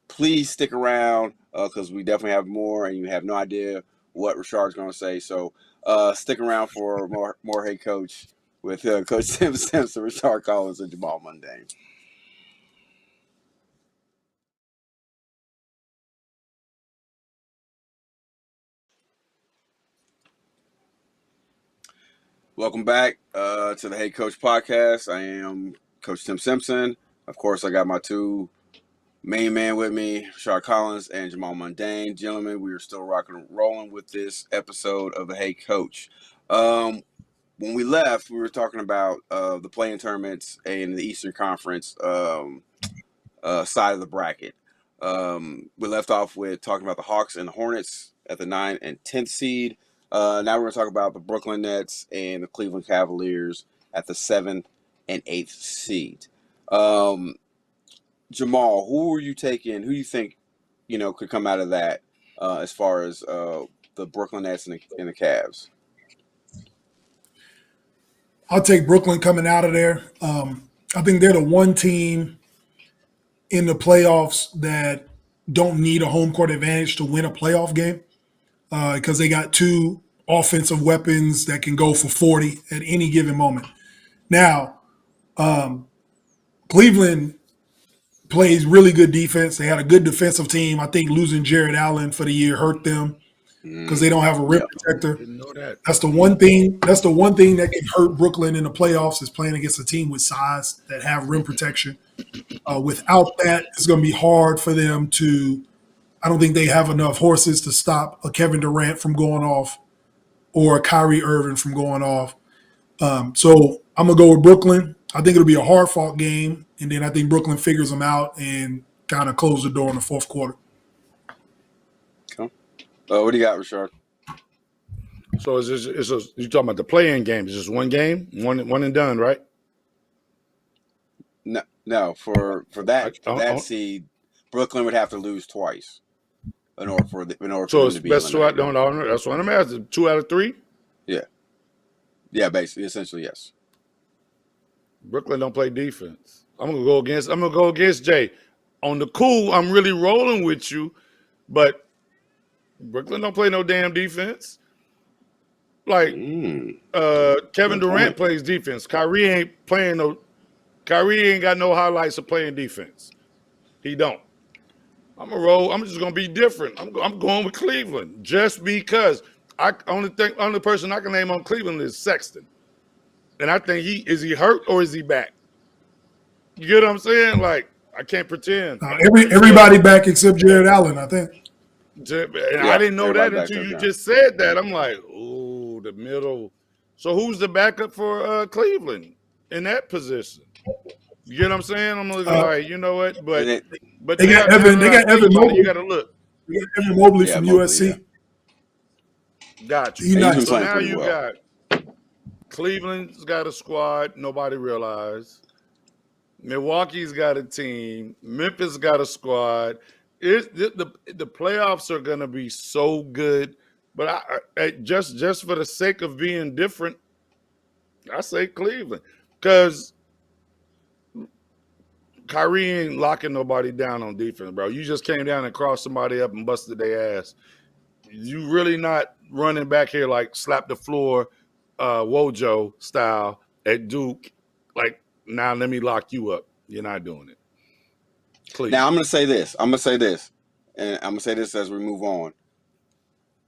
please stick around because we definitely have more, and you have no idea what Richard's going to say. So stick around for more Hey Coach with Coach Tim Simpson, Richard Collins, and Jamaal Mundane. Welcome back to the Hey Coach podcast. I am Coach Tim Simpson. Of course, I got my two main men with me, Richard Collins and Jamaal Mundane. Gentlemen, we are still rocking and rolling with this episode of the Hey Coach. When we left, we were talking about the play-in tournaments and the Eastern Conference side of the bracket. We left off with talking about the Hawks and the Hornets at the 9th and 10th seed. Now we're going to talk about the Brooklyn Nets and the Cleveland Cavaliers at the 7th and 8th seed. Jamaal, who are you taking? Who do you think could come out of that as far as the Brooklyn Nets and the Cavs? I'll take Brooklyn coming out of there. I think they're the one team in the playoffs that don't need a home court advantage to win a playoff game because they got two offensive weapons that can go for 40 at any given moment. Now, Cleveland plays really good defense. They had a good defensive team. I think losing Jared Allen for the year hurt them because they don't have a rim protector. Didn't know that. That's the one thing. That's the one thing that can hurt Brooklyn in the playoffs is playing against a team with size that have rim protection. Without that, it's going to be hard for them to. I don't think they have enough horses to stop a Kevin Durant from going off or a Kyrie Irving from going off. So I'm gonna go with Brooklyn. I think it'll be a hard-fought game, and then I think Brooklyn figures them out and kind of close the door in the fourth quarter. Okay. What do you got, Richard? So you talking about the play-in games? Just one game, one and done, right? No. For that seed, Brooklyn would have to lose twice in order for them to be best eliminated. That's what I'm asking. 2 out of 3. Yeah, basically, essentially, yes. Brooklyn don't play defense. I'm gonna go against Jay. On the cool, I'm really rolling with you, but Brooklyn don't play no damn defense. Like Kevin Durant plays defense. Kyrie ain't got no highlights of playing defense. He don't. I'm gonna roll. I'm just gonna be different. I'm going with Cleveland just because only person I can name on Cleveland is Sexton, and I think is he hurt or is he back? You get what I'm saying? Like I can't pretend. Everybody back except Jared Allen, I think. And I didn't know that until you just said that. I'm like, oh, the middle. So who's the backup for Cleveland in that position? You get what I'm saying? I'm looking like, you know what? But they got Evan Mobley. You got to look. They got Evan Mobley from USC. Yeah. Got you. So now you got Cleveland's got a squad nobody realized. Milwaukee's got a team. Memphis got a squad. The playoffs are going to be so good, but I just for the sake of being different, I say Cleveland because Kyrie ain't locking nobody down on defense, bro. You just came down and crossed somebody up and busted their ass. You really not running back here like slap the floor, Wojo style at Duke. Like now, let me lock you up. You're not doing it. Cleveland. Now I'm gonna say this, and I'm gonna say this as we move on.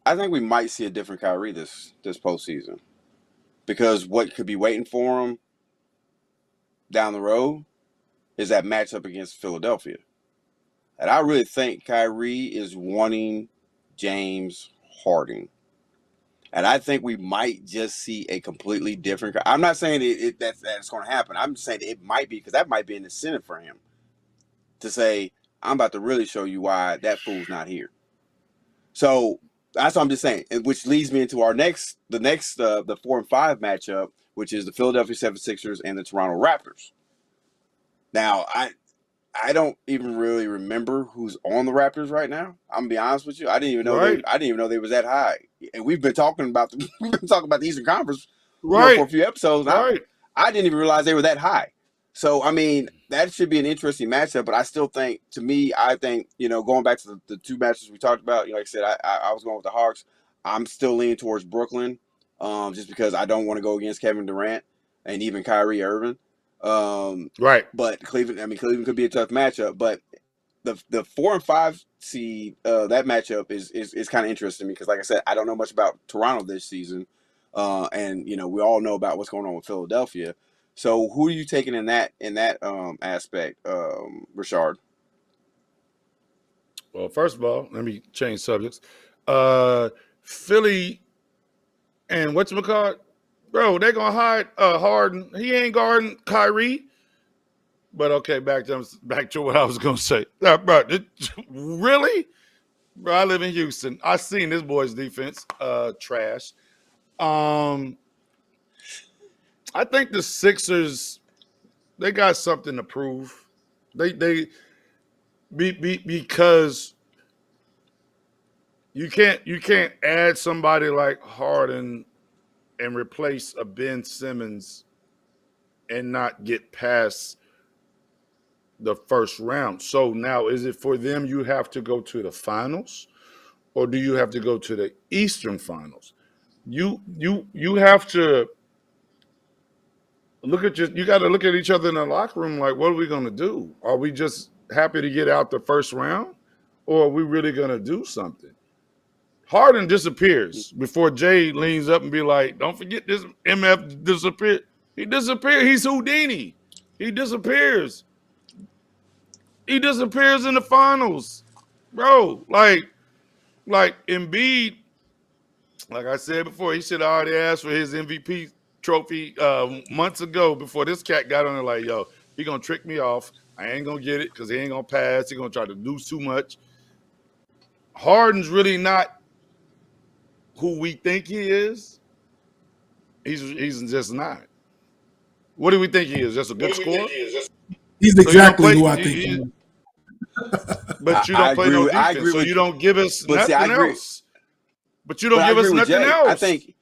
I think we might see a different Kyrie this postseason because what could be waiting for him down the road is that matchup against Philadelphia, and I really think Kyrie is wanting James Harden, and I think we might just see a completely different. I'm not saying that's going to happen. I'm just saying it might be because that might be an incentive for him to say, I'm about to really show you why that fool's not here. So that's what I'm just saying, which leads me into the 4 and 5 matchup, which is the Philadelphia 76ers and the Toronto Raptors. Now, I don't even really remember who's on the Raptors right now. I'm gonna be honest with you. I didn't even know they was that high. And we've been talking about the Eastern Conference for a few episodes. Right. I didn't even realize they were that high. So, I mean, that should be an interesting matchup, but I still think, going back to the two matches we talked about, like I said, I was going with the Hawks. I'm still leaning towards Brooklyn just because I don't want to go against Kevin Durant and even Kyrie Irving. But Cleveland could be a tough matchup, but the 4 and 5 seed, that matchup is kind of interesting to me because, like I said, I don't know much about Toronto this season. And we all know about what's going on with Philadelphia. So who are you taking in that aspect, Richard? Well, first of all, let me change subjects. Philly and whatchamacallit, bro, they're gonna hide Harden. He ain't guarding Kyrie. But okay, back to what I was gonna say. Bro, really? Bro, I live in Houston. I seen this boy's defense trash. I think the Sixers, they got something to prove. Because you can't add somebody like Harden and replace a Ben Simmons and not get past the first round. So now, is it for them you have to go to the finals, or do you have to go to the Eastern Finals? You have to you got to look at each other in the locker room like, what are we going to do? Are we just happy to get out the first round, or are we really going to do something? Harden disappears before Jay leans up and be like, don't forget this MF disappeared. He disappeared. He's Houdini. He disappears. He disappears in the finals. Bro, like Embiid, like I said before, he should have already asked for his MVP trophy months ago before this cat got on there like, yo, he going to trick me off. I ain't going to get it because he ain't going to pass. He going to try to do too much. Harden's really not who we think he is. He's just not. What do we think he is? Just a good scorer? He's So you don't exactly play. who I think. But you I don't play no agree. I defense, agree so with. you don't give us But see, I nothing agree. else. But you don't But I give agree us with nothing Jay. else. I think.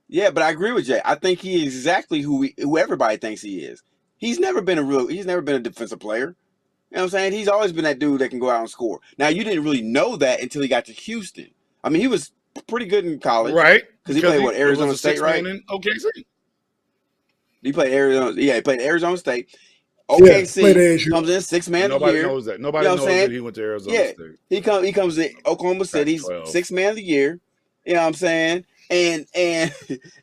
Yeah, but I agree with Jay. I think he is exactly who everybody thinks he is. He's never been a defensive player. You know what I'm saying? He's always been that dude that can go out and score. Now, you didn't really know that until he got to Houston. I mean, he was pretty good in college. Right. Because he played, was Arizona a State, right? man in OKC. He played Arizona. Yeah, he played Arizona State. Yeah, played OKC ASU. comes in 6th man of the Nobody year. knows that. You Nobody know what I'm knows saying? that he went to Arizona Yeah. State. He comes to Oklahoma City, Pac-12. 6th man of the year. You know what I'm saying? And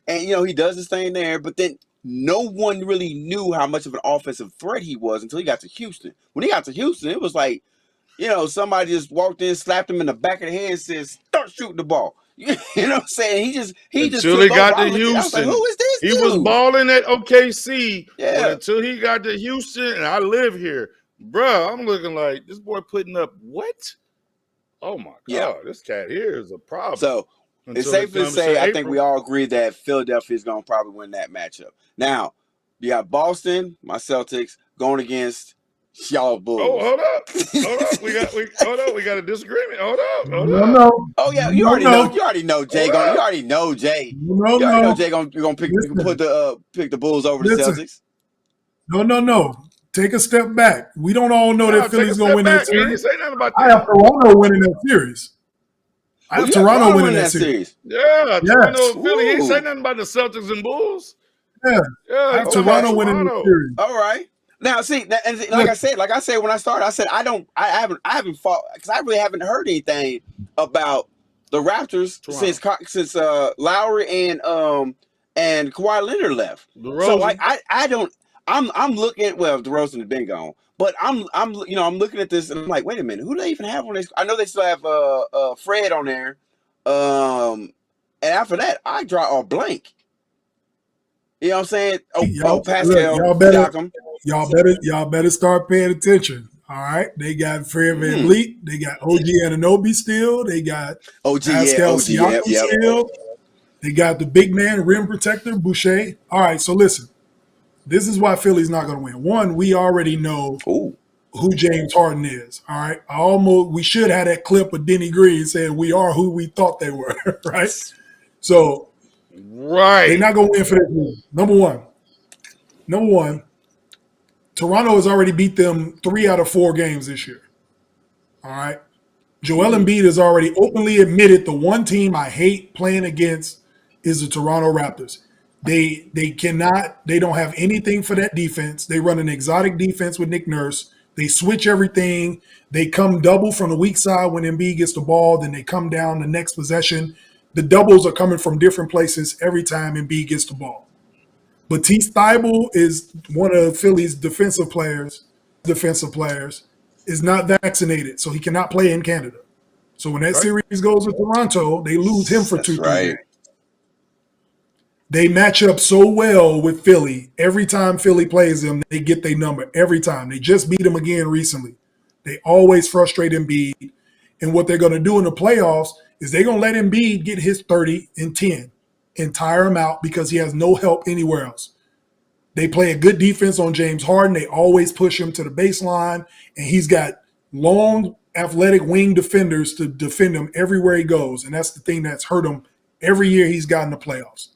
he does his thing there, but then no one really knew how much of an offensive threat he was until he got to Houston. When he got to Houston, it was like, somebody just walked in, slapped him in the back of the head, and said, "Start shooting the ball." You know what I'm saying? He just Until took he got over. to Houston. I was like, "Who is this He dude?" was balling at OKC, but Yeah. until he got to Houston, and I live here, bruh, I'm looking like this boy putting up what? Oh my God, Yeah. this cat here is a problem. So it's safe to say, I think we all agree that Philadelphia is going to probably win that matchup. Now, you got Boston, my Celtics, going against y'all Bulls. Oh, hold up. We got a disagreement. Hold up. No. Oh yeah, you already know Jay. You already know Jay. No. You already know Jay gonna pick the Bulls over the Celtics. No. Take a step back. We don't all know that Philly's going to win that series. Say nothing about I have Toronto winning that series. I have Toronto winning that series. Yeah, Toronto, Philly. He ain't Ooh. say nothing about the Celtics and Bulls. Yeah, I have Toronto winning that series. All right. Now, see, and like I said when I started, I said I haven't fought because I really haven't heard anything about the Raptors since Lowry and Kawhi Leonard left. DeRozan. So like I don't. I'm looking at DeRozan has been gone, but I'm looking at this and I'm like, wait a minute, who do they even have on this? I know they still have Fred on there, and after that I draw all blank. You know what I'm saying? Pascal, y'all better start paying attention. All right, they got Fred VanVleet, they got OG Anunoby still, they got Pascal Siakam still, they got the big man rim protector Boucher. All right, so listen. This is why Philly's not going to win. One, we already know who James Harden is. All right. We should have that clip of Denny Green saying we are who we thought they were. Right. So they're not going to win for this reason. Number one, Toronto has already beat them 3 out of 4 games this year. All right. Joel Embiid has already openly admitted the one team I hate playing against is the Toronto Raptors. They don't have anything for that defense. They run an exotic defense with Nick Nurse. They switch everything. They come double from the weak side when Embiid gets the ball. Then they come down the next possession. The doubles are coming from different places every time Embiid gets the ball. Matisse Thybulle is one of Philly's defensive players, is not vaccinated, so he cannot play in Canada. So when that series goes with Toronto, they lose him for 2 games. They match up so well with Philly. Every time Philly plays them, they get their number every time. They just beat them again recently. They always frustrate Embiid. And what they're going to do in the playoffs is they're going to let Embiid get his 30 and 10 and tire him out because he has no help anywhere else. They play a good defense on James Harden. They always push him to the baseline, and he's got long, athletic wing defenders to defend him everywhere he goes. And that's the thing that's hurt him every year he's gotten the playoffs.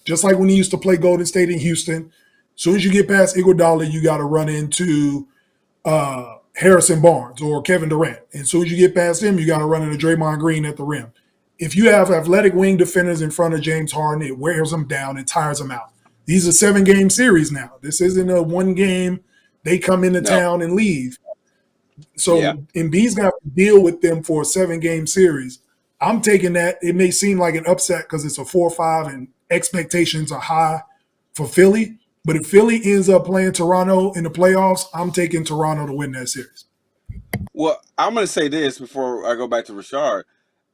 Just like when he used to play Golden State in Houston, as soon as you get past Iguodala, you got to run into Harrison Barnes or Kevin Durant. And as soon as you get past him, you got to run into Draymond Green at the rim. If you have athletic wing defenders in front of James Harden, it wears them down and tires them out. These are 7-game series now. This isn't a 1 game, they come into town and leave. So Embiid's got to deal with them for a 7-game series. I'm taking that. It may seem like an upset because it's a 4-5 and expectations are high for Philly. But if Philly ends up playing Toronto in the playoffs, I'm taking Toronto to win that series. Well, I'm going to say this before I go back to Richard.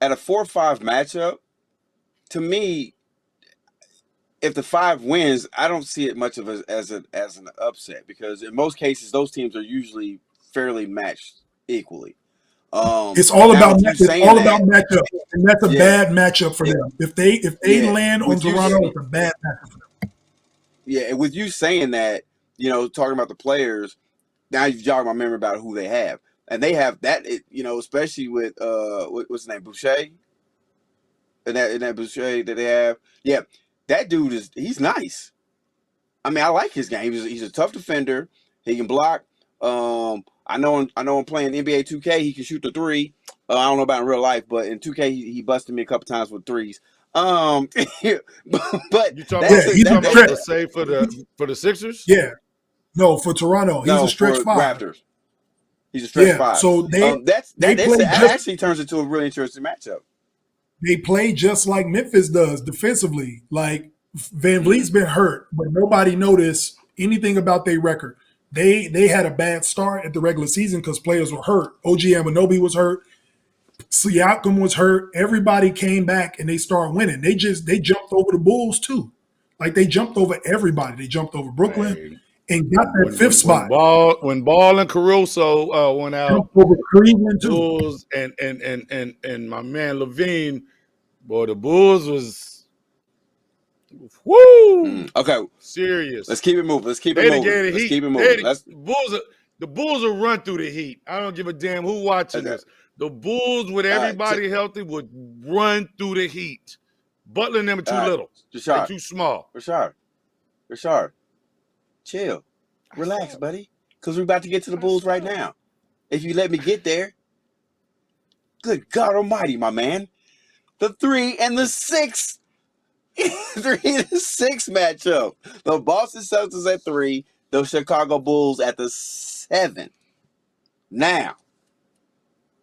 At a 4-5 matchup, to me, if the 5 wins, I don't see it much of as an upset because in most cases, those teams are usually fairly matched equally. It's all about matchup, and that's a bad matchup for them. If they land on Toronto, it's a bad matchup for them. Yeah, and with you saying that, talking about the players, now you jog my memory about who they have, and they have that. Especially with what's his name, Boucher, and that Boucher that they have. Yeah, that dude he's nice. I mean, I like his game. He's a tough defender. He can block. I know him playing NBA 2K. He can shoot the three. I don't know about in real life, but in 2K he busted me a couple times with threes. But you talking about the save for the Sixers? Yeah, no, for Toronto, he's a stretch five. Raptors. He's a stretch five. So that actually turns into a really interesting matchup. They play just like Memphis does defensively. Like Van Vliet's been hurt, but nobody noticed anything about their record. They had a bad start at the regular season because players were hurt. OG Anunoby was hurt. Siakam was hurt. Everybody came back and they started winning. They jumped over the Bulls too. Like they jumped over everybody. They jumped over Brooklyn and got that fifth spot. When Ball and Caruso went out, jumped over Cleveland too. Bulls and my man Levine, boy, the Bulls was woo. Okay, serious. Let's keep it moving. Let's keep it moving. The Bulls will run through the Heat. I don't give a damn who watching this. The Bulls, with everybody healthy, would run through the Heat. Butler and them are too little. They're too small. Rashard, chill. Relax, buddy. Because we're about to get to the Bulls right now. If you let me get there. Good God almighty, my man. The 3 and the 6. 3 and 6 matchup. The Boston Celtics at 3. The Chicago Bulls at the 7. Now,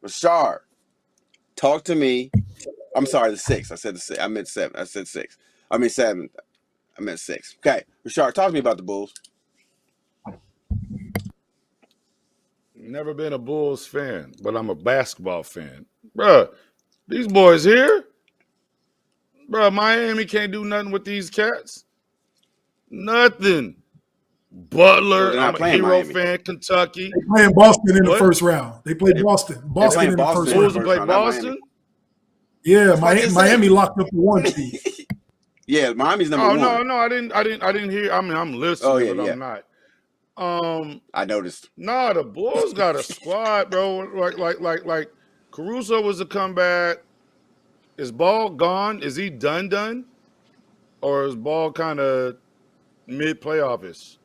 Rashard, talk to me. I'm sorry, the 6. I said the 6. I meant 7. I said 6. I mean 7. I meant 6. Okay, Rashard, talk to me about the Bulls. Never been a Bulls fan, but I'm a basketball fan. Bruh, these boys here, bruh, Miami can't do nothing with these cats. Nothing. Butler, I'm a Hero Miami. fan. Kentucky. They playing Boston in the first round. They played Boston. Boston in the first round. Bulls play Boston? Yeah, Miami locked up the 1 seed. Yeah, Miami's number 1. No, I didn't hear. I mean, I'm listening, but I'm not. I noticed. Nah, the Bulls got a squad, bro. Like Caruso was a comeback. Is Ball gone? Is he done? Or is Ball kind of mid-playoff-ish?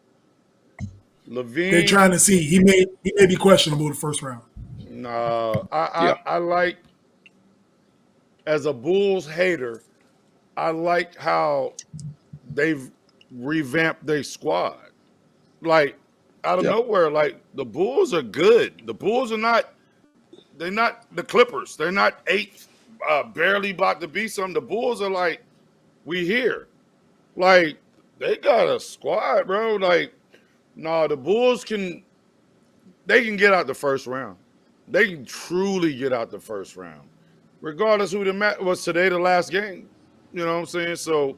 Levine. They're trying to see. He may be questionable the first round. No, I like, as a Bulls hater, I like how they've revamped their squad. Like, out of nowhere, like, the Bulls are good. The Bulls are not – they're not the Clippers. They're not 8th, barely about to be something. The Bulls are like, we here. Like, they got a squad, bro. Like, no, the Bulls can get out the first round. They can truly get out the first round. Regardless who the match was today, the last game. You know what I'm saying? So,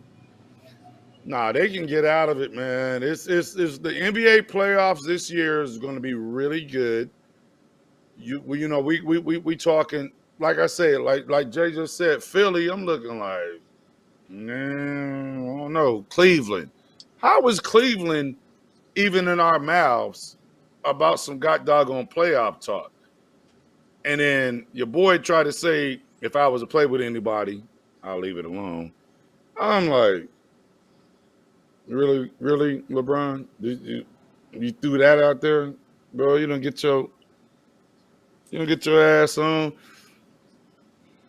they can get out of it, man. It's the NBA playoffs this year is going to be really good. We talking, like I said, like Jay just said, Philly, I'm looking like, man, I don't know. Cleveland. How is Cleveland even in our mouths about some doggone playoff talk? And then your boy tried to say, if I was to play with anybody, I'll leave it alone. I'm like, really, LeBron? You threw that out there, bro? You don't get your ass on.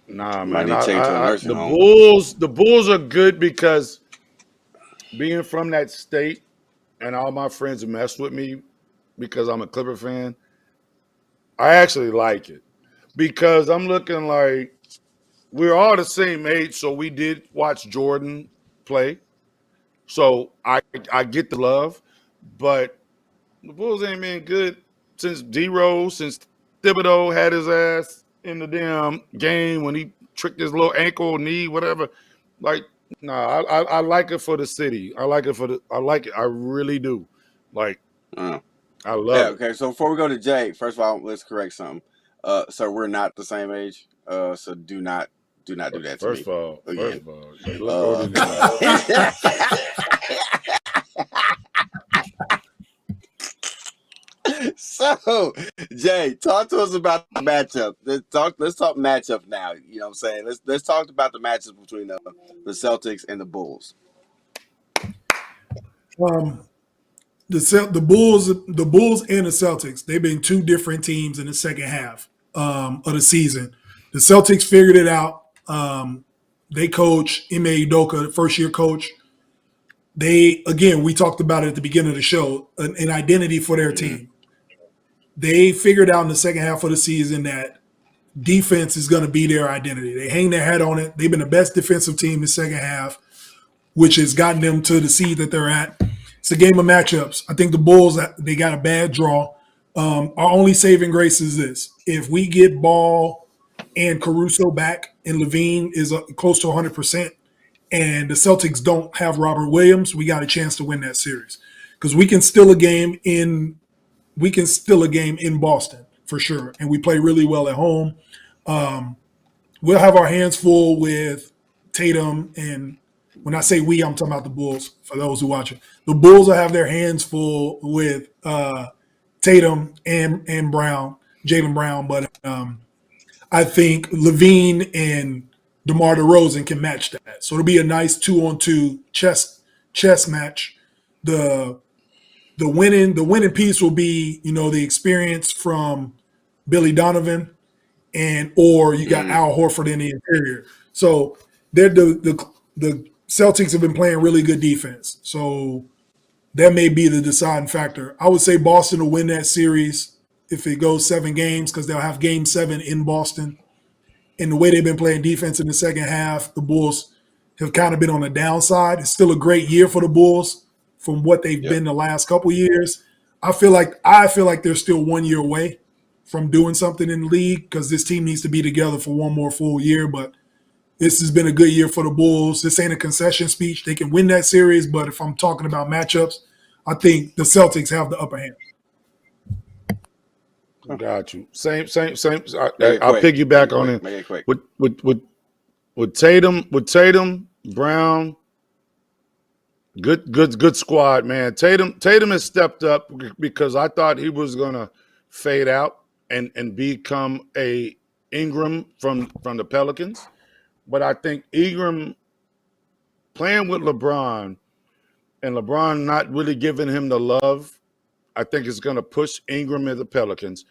Nah, man. The Bulls are good because being from that state, and all my friends mess with me because I'm a Clipper fan. I actually like it because I'm looking like we're all the same age, so we did watch Jordan play. So I get the love, but the Bulls ain't been good since D-Rose, since Thibodeau had his ass in the damn game when he tricked his little ankle, knee, whatever. Like, I like it for the city. I like it. I really do. Like, I love it. Okay, so before we go to Jay, first of all, let's correct something. So we're not the same age. So do not do that to me. First of all, So, Jay, talk to us about the matchup. Let's talk matchup now. You know what I'm saying? Let's talk about the matchup between the Celtics and the Bulls. Um, the Bulls and the Celtics, they've been two different teams in the second half of the season. The Celtics figured it out. They coach Ime Udoka, first year coach. We talked about it at the beginning of the show, an identity for their team. They figured out in the second half of the season that defense is going to be their identity. They hang their hat on it. They've been the best defensive team in the second half, which has gotten them to the seed that they're at. It's a game of matchups. I think the Bulls, they got a bad draw. Our only saving grace is this. If we get Ball and Caruso back and Levine is close to 100%, and the Celtics don't have Robert Williams, we got a chance to win that series. Because we can steal a game in Boston for sure. And we play really well at home. We'll have our hands full with Tatum, and when I say we, I'm talking about the Bulls, for those who watch it. The Bulls will have their hands full with Tatum and Brown, Jaylen Brown, but I think Levine and DeMar DeRozan can match that. So it'll be a nice 2-on-2 chess match. The winning piece will be, the experience from Billy Donovan, or you got Al Horford in the interior. So they're the Celtics have been playing really good defense. So that may be the deciding factor. I would say Boston will win that series if it goes 7 games, because they'll have game 7 in Boston. And the way they've been playing defense in the second half, the Bulls have kind of been on the downside. It's still a great year for the Bulls from what they've been the last couple years. I feel like they're still 1 year away from doing something in the league, because this team needs to be together for one more full year. But this has been a good year for the Bulls. This ain't a concession speech. They can win that series, but if I'm talking about matchups, I think the Celtics have the upper hand. Got you. Same. I'll quick. piggyback on it. Make it quick. With Tatum, Brown, good squad, man. Tatum has stepped up because I thought he was gonna fade out and become a Ingram from the Pelicans. But I think Ingram playing with LeBron and LeBron not really giving him the love, I think is going to push Ingram and the Pelicans.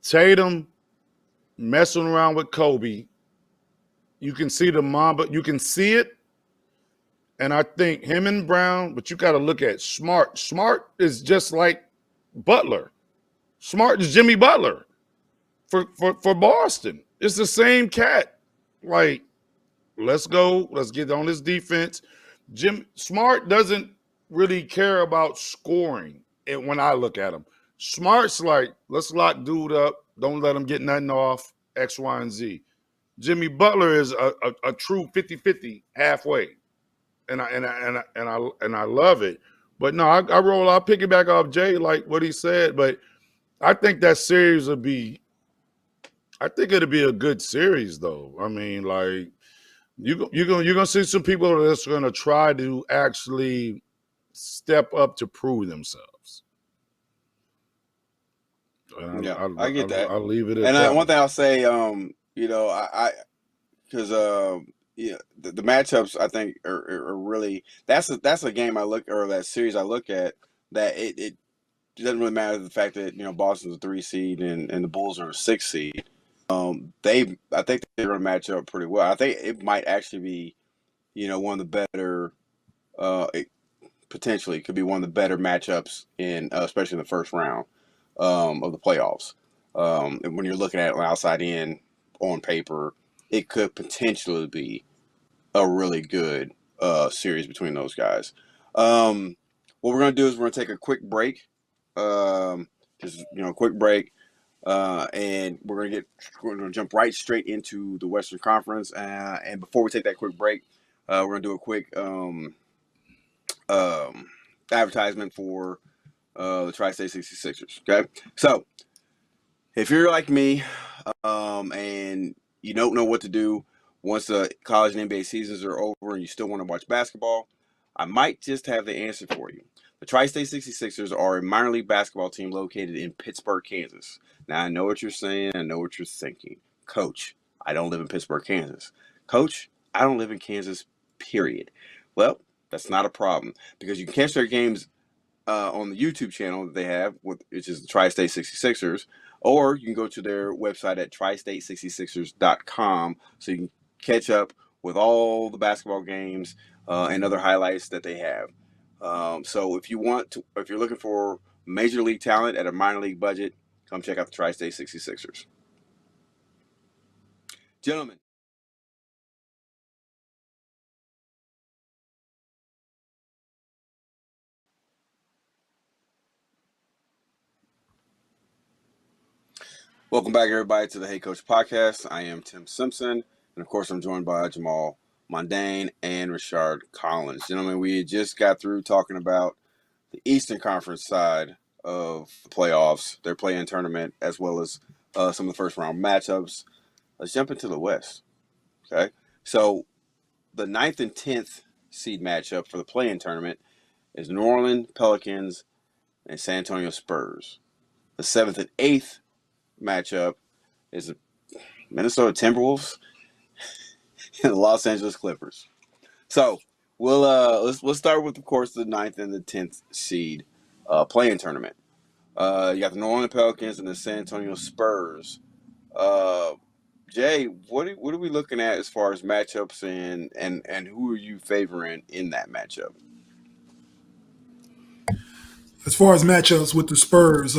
Tatum messing around with Kobe. You can see the Mamba. You can see it. And I think him and Brown, but you got to look at Smart. Smart is just like Butler. Smart is Jimmy Butler for Boston. It's the same cat. Like, let's go. Let's get on this defense. Smart doesn't really care about scoring when I look at him. Smart's like, let's lock dude up. Don't let him get nothing off, X, Y, and Z. Jimmy Butler is a true 50-50 halfway. And I love it. But no, I'll piggyback off Jay, like what he said. But I think that series it'll be a good series, though. I mean, like, you're gonna see some people that's gonna try to actually step up to prove themselves. I get that. I'll leave it at and that. One thing I'll say, because the matchups I think are really that's a game that series I look at that it doesn't really matter the fact that Boston's a 3 seed and the Bulls are a 6 seed. I think they're going to match up pretty well. I think it might actually be, one of the better, potentially could be one of the better matchups especially in the first round of the playoffs. And when you're looking at it outside in on paper, it could potentially be a really good series between those guys. What we're going to do is we're going to take a quick break, quick break. And we're gonna jump right straight into the Western Conference. And before we take that quick break, we're gonna do a quick advertisement for the Tri-State 66ers. Okay, so if you're like me, and you don't know what to do once the college and NBA seasons are over, and you still want to watch basketball, I might just have the answer for you. The Tri-State 66ers are a minor league basketball team located in Pittsburgh, Kansas. Now, I know what you're saying. I know what you're thinking. Coach, I don't live in Pittsburgh, Kansas. Coach, I don't live in Kansas, period. Well, that's not a problem because you can catch their games on the YouTube channel that they have, which is the Tri-State 66ers, or you can go to their website at tristate66ers.com so you can catch up with all the basketball games and other highlights that they have. So if you're looking for major league talent at a minor league budget, come check out the Tri-State 66ers. Gentlemen, welcome back, everybody, to the Hey Coach podcast. I am Tim Simpson, and of course, I'm joined by Jamaal Mondane and ReChard Collins. Gentlemen, we just got through talking about the Eastern Conference side of the playoffs, their play-in tournament, as well as some of the first-round matchups. Let's jump into the West, okay? So the 9th and 10th seed matchup for the play-in tournament is New Orleans Pelicans and San Antonio Spurs. The 7th and 8th matchup is the Minnesota Timberwolves and the Los Angeles Clippers. So let's start with, of course, the 9th and the 10th seed play-in tournament. You got the New Orleans Pelicans and the San Antonio Spurs. Jay, what are we looking at as far as matchups and who are you favoring in that matchup? As far as matchups with the Spurs,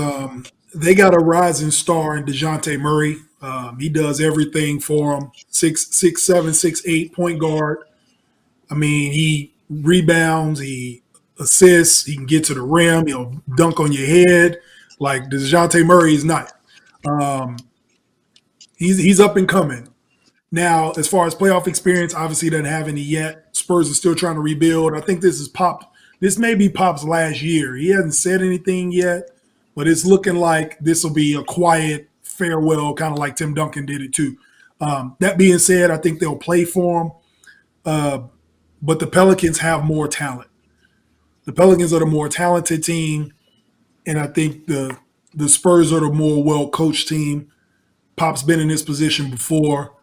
they got a rising star in DeJounte Murray. He does everything for them. 6'7", 6'8", point guard. I mean, he rebounds, he assists, he can get to the rim, he'll dunk on your head. Like DeJounte Murray is not. He's up and coming. Now, as far as playoff experience, obviously doesn't have any yet. Spurs are still trying to rebuild. I think this may be Pop's last year. He hasn't said anything yet, but it's looking like this will be a quiet farewell, kind of like Tim Duncan did it too. That being said, I think they'll play for him. But the Pelicans have more talent. The Pelicans are the more talented team, and I think the Spurs are the more well-coached team. Pop's been in this position before.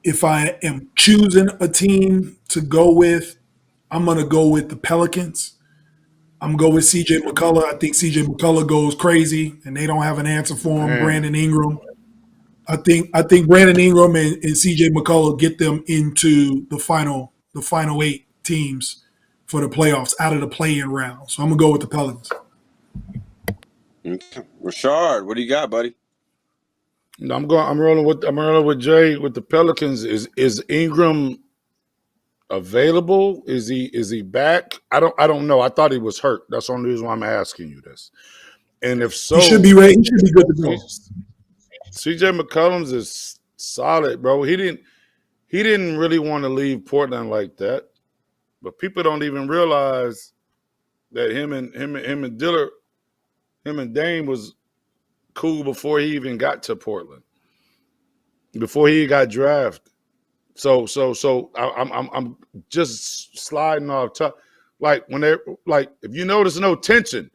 If I am choosing a team to go with, I'm going to go with the Pelicans. I'm going to go with C.J. McCullough. I think C.J. McCullough goes crazy, and they don't have an answer for him. Brandon Ingram. I think Brandon Ingram and C.J. McCullough get them into the final 8 teams for the playoffs out of the play-in round. So I'm going to go with the Pelicans. Okay. ReChard, what do you got, buddy? I'm rolling with Jay with the Pelicans. Is Ingram available? Is he back? I don't know. I thought he was hurt. That's the only reason why I'm asking you this. And if so, he should be ready. He should be good to go. CJ McCollum is solid, bro. He didn't really want to leave Portland like that, but people don't even realize that him and Dillard, him and Dame was cool before he even got to Portland, before he got drafted. So I'm just sliding off top. Like when they if you notice no tension,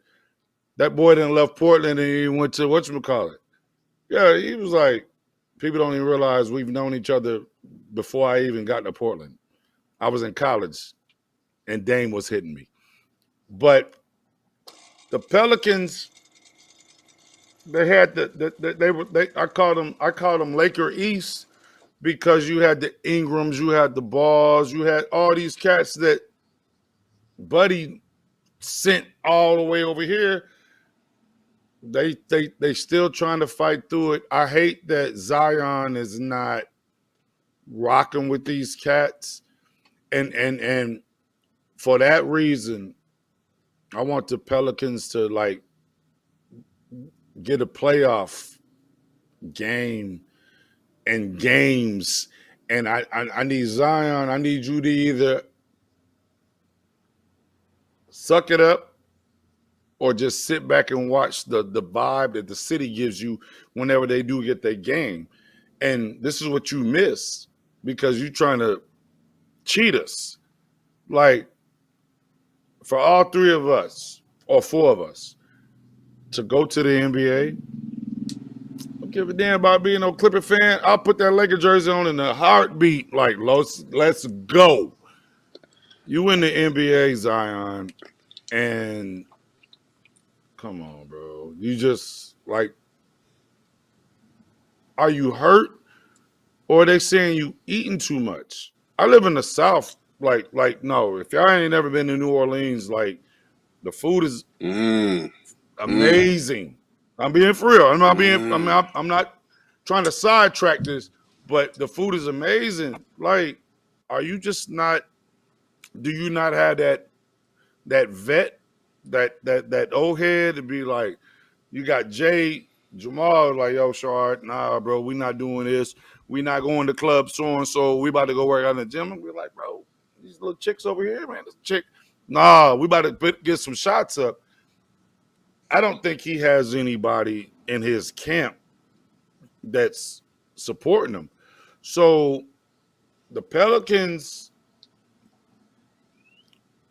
that boy didn't left Portland and he went to whatchamacallit. Yeah, he was like, people don't even realize we've known each other before I even got to Portland. I was in college and Dame was hitting me. But the Pelicans, they had I called them Laker East because you had the Ingrams, you had the Balls, you had all these cats that Buddy sent all the way over here. They still trying to fight through it. I hate that Zion is not rocking with these cats. And for that reason, I want the Pelicans to get a playoff game and games. And I need Zion. I need you to either suck it up or just sit back and watch the vibe that the city gives you whenever they do get their game. And this is what you miss because you're trying to cheat us. Like, for all three of us, or 4 of us, to go to the NBA. Don't give a damn about being no Clipper fan. I'll put that Laker jersey on in a heartbeat. Like, let's go. You in the NBA, Zion, and come on, bro. You just like, are you hurt, or are they saying you eating too much? I live in the South. Like no. If y'all ain't never been to New Orleans, like the food is Mm, mm, amazing. I'm being for real. I'm not being. mm. I'm not trying to sidetrack this, but the food is amazing. Like, are you just not? Do you not have that vet, that old head to be like? You got Jamaal like, yo, Shard, nah, bro, we not doing this. We not going to club so and so. We about to go work out in the gym. And we're like, bro, these little chicks over here, man. This chick, nah, we about to get some shots up. I don't think he has anybody in his camp that's supporting him. So the Pelicans,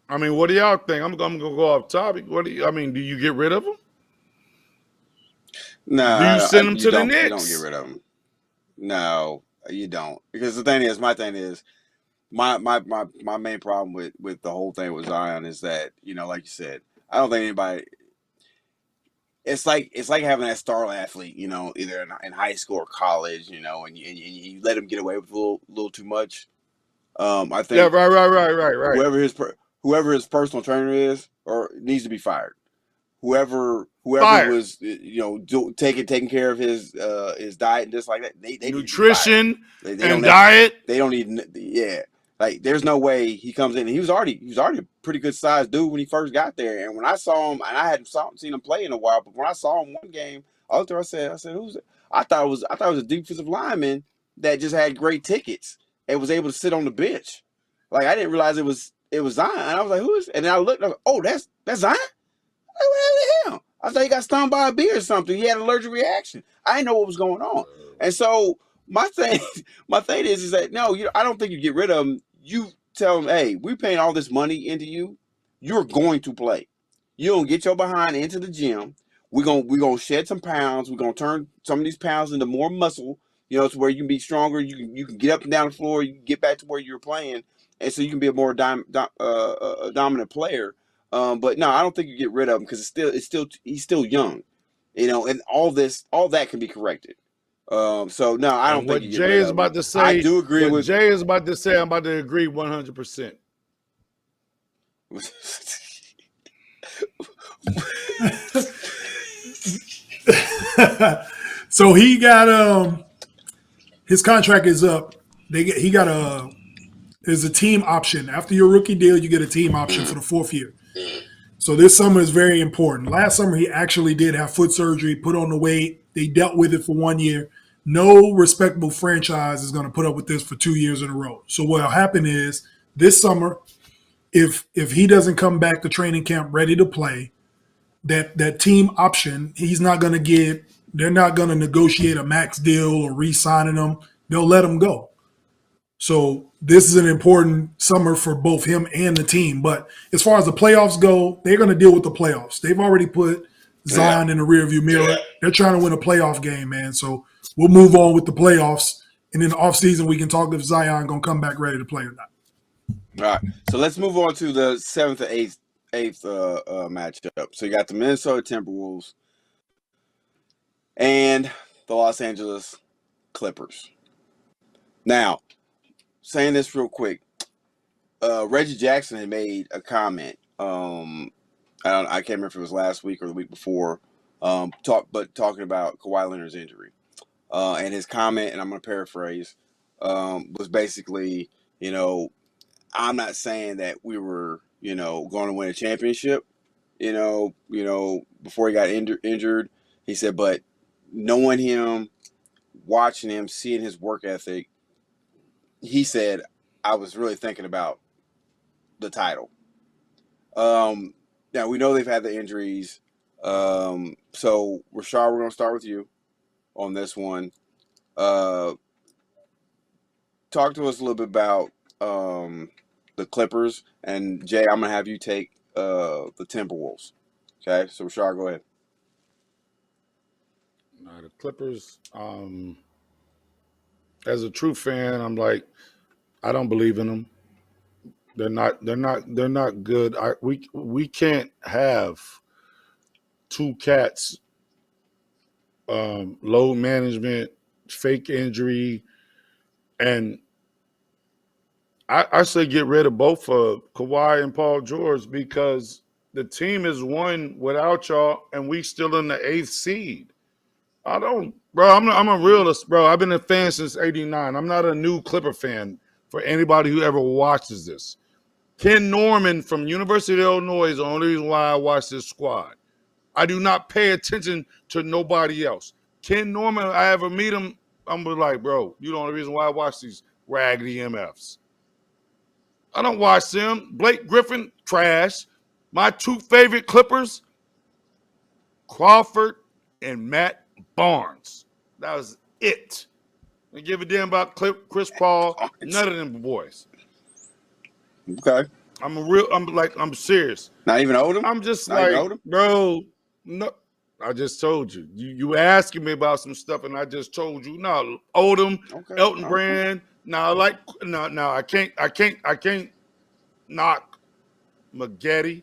I mean, what do y'all think? I'm gonna go off topic. What do you? I mean, do you get rid of him? Do you Nah, send him you to the don't. You don't get Knicks? rid of them. No, you don't. Because my thing is, my main problem with the whole thing with Zion is that, like you said, I don't think anybody. It's like having that star athlete, either in high school or college, and you let him get away with a little too much. I Yeah, think right. whoever whoever his personal trainer is or needs to be fired. Whoever Fire. was taking care of his diet and just like that, they need to be fired. Nutrition They and don't have, diet. they don't need, yeah, like there's no way he comes in. He was already a pretty good sized dude when he first got there, and when I saw him, and I hadn't seen him play in a while, but when I saw him one game, I looked there, I said who's it? I thought it was a defensive lineman that just had great tickets and was able to sit on the bench. Like I didn't realize it was Zion. And I was like, who is? And then I looked, I was like, oh, that's Zion. What the hell? I thought he got stung by a bee or something. He had an allergic reaction. I didn't know what was going on. And so my thing, is that no, I don't think you get rid of him. You tell him, hey, we're paying all this money into you. You're going to play. You're gonna get your behind into the gym. We're gonna shed some pounds. We're gonna turn some of these pounds into more muscle. To where you can be stronger. You can get up and down the floor. You can get back to where you were playing, and so you can be a more dominant player. But no, I don't think you get rid of him because he's still young, and all that can be corrected. So no, I And don't think what you get Jay rid is of him. about to I say, do agree with. I'm about to agree 100%. So he got his contract is up. He got there's a team option. After your rookie deal, you get a team option for the 4th year. So this summer is very important. Last summer he actually did have foot surgery, put on the weight. They dealt with it for 1 year. No respectable franchise is going to put up with this for 2 years in a row. So what'll happen is this summer, if he doesn't come back to training camp ready to play, that team option, he's not going to get. They're not going to negotiate a max deal or re-signing him. They'll let him go. So this is an important summer for both him and the team. But as far as the playoffs go, they're going to deal with the playoffs. They've already put Yeah. Zion in the rearview mirror. They're trying to win a playoff game, man. So we'll move on with the playoffs. And in the offseason, we can talk if Zion going to come back ready to play or not. All right. So let's move on to the 7th and 8th matchup. So you got the Minnesota Timberwolves and the Los Angeles Clippers. Now, saying this real quick, Reggie Jackson had made a comment. I can't remember if it was last week or the week before. Talking about Kawhi Leonard's injury, and his comment, and I'm going to paraphrase, was basically, I'm not saying that we were, going to win a championship, before he got injured. He said, but knowing him, watching him, seeing his work ethic, he said, I was really thinking about the title. Now we know they've had the injuries. So Rashard, we're going to start with you on this one. Talk to us a little bit about the Clippers, and Jay, I'm going to have you take the Timberwolves. Okay, so Rashard, go ahead. The Clippers. As a true fan, I'm like, I don't believe in them. They're not good. We can't have two cats, load management, fake injury, and I say get rid of both Kawhi and Paul George because the team is won without y'all, and we still in the 8th seed. I don't, bro. I'm a realist, bro. I've been a fan since '89. I'm not a new Clipper fan for anybody who ever watches this. Ken Norman from University of Illinois is the only reason why I watch this squad. I do not pay attention to nobody else. Ken Norman, I ever meet him, I'm like, bro, you the only reason why I watch these raggedy MFs. I don't watch them. Blake Griffin, trash. My two favorite Clippers, Crawford and Matt Barnes. That was it. I don't give a damn about Chris Paul. None of them boys. Okay. I'm serious. Not even Odom? I'm just Not even like, Odom? bro, no. I just told you. You asking me about some stuff, and I just told you. No, Odom, Okay. Elton Brand. Now, I can't knock Maggette.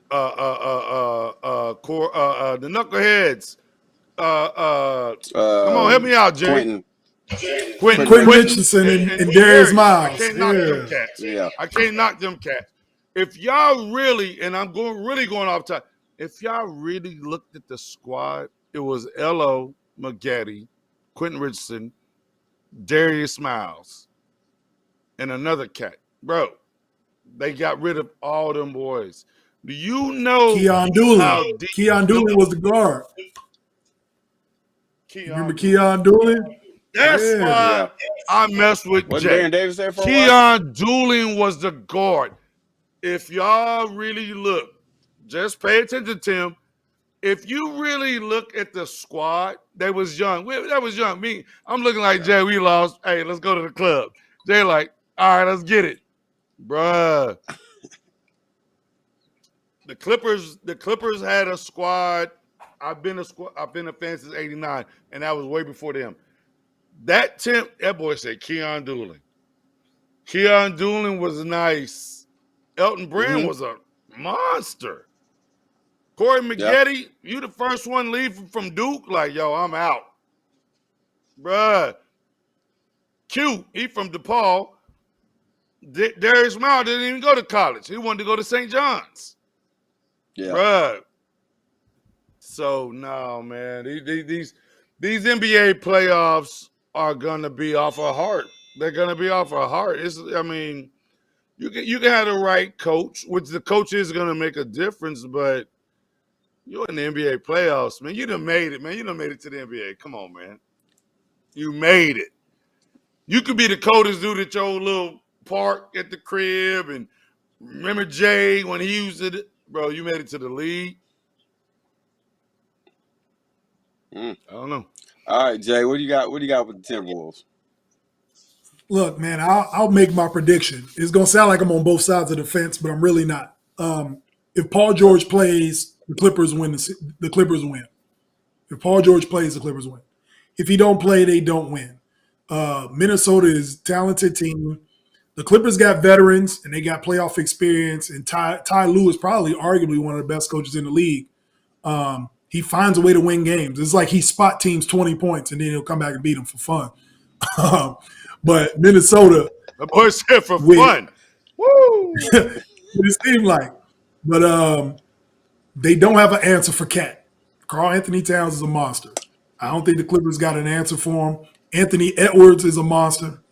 The Knuckleheads. Come on, help me out, Jay. Quentin Richardson and Darius Miles. I can't knock them cats. Yeah. I can't knock them cats. If y'all really, and I'm going off time, if y'all really looked at the squad, it was Elo, Maggette, Quentin Richardson, Darius Miles, and another cat. Bro, they got rid of all them boys. Do you know Keon Doolin? Keon Doolin was the guard. Remember Keon Doolin? That's why I messed with Wasn't Jay. Baron Davis there for a while? Keon Doolin was the guard. If y'all really look, just pay attention to him. If you really look at the squad, that was young. That was young. Me, I'm looking like Jay. We lost. Hey, let's go to the club. Jay, like, all right, let's get it, bruh. The Clippers had a squad. I've been a fan since '89, and that was way before them. That boy said Keon Doolin. Keon Doolin was nice. Elton Brand was a monster. Corey Maggette, you the first one leaving from Duke? Like, yo, I'm out. Bruh. Q, he from DePaul. Darius Miles didn't even go to college. He wanted to go to St. John's. Yeah. Bruh. So, no, man. These NBA playoffs are going to be off of heart. They're going to be off of heart. You can have the right coach, which the coach is going to make a difference, but you're in the NBA playoffs, man. You done made it, man. You done made it to the NBA. Come on, man. You made it. You could be the coldest dude at your little park at the crib, and remember Jay when he used it? Bro, you made it to the league. I don't know. All right, Jay, what do you got with the Timberwolves? Look, man, I'll make my prediction. It's gonna sound like I'm on both sides of the fence, but I'm really not. If Paul George plays, the Clippers win. The Clippers win. If Paul George plays, the Clippers win. If he don't play, they don't win. Minnesota is a talented team. The Clippers got veterans and they got playoff experience. And Ty Lue is probably arguably one of the best coaches in the league. He finds a way to win games. It's like he spot teams 20 points and then he'll come back and beat them for fun. But Minnesota, the boy said for fun. Woo! It seemed like. But they don't have an answer for Cat. Karl Anthony Towns is a monster. I don't think the Clippers got an answer for him. Anthony Edwards is a monster.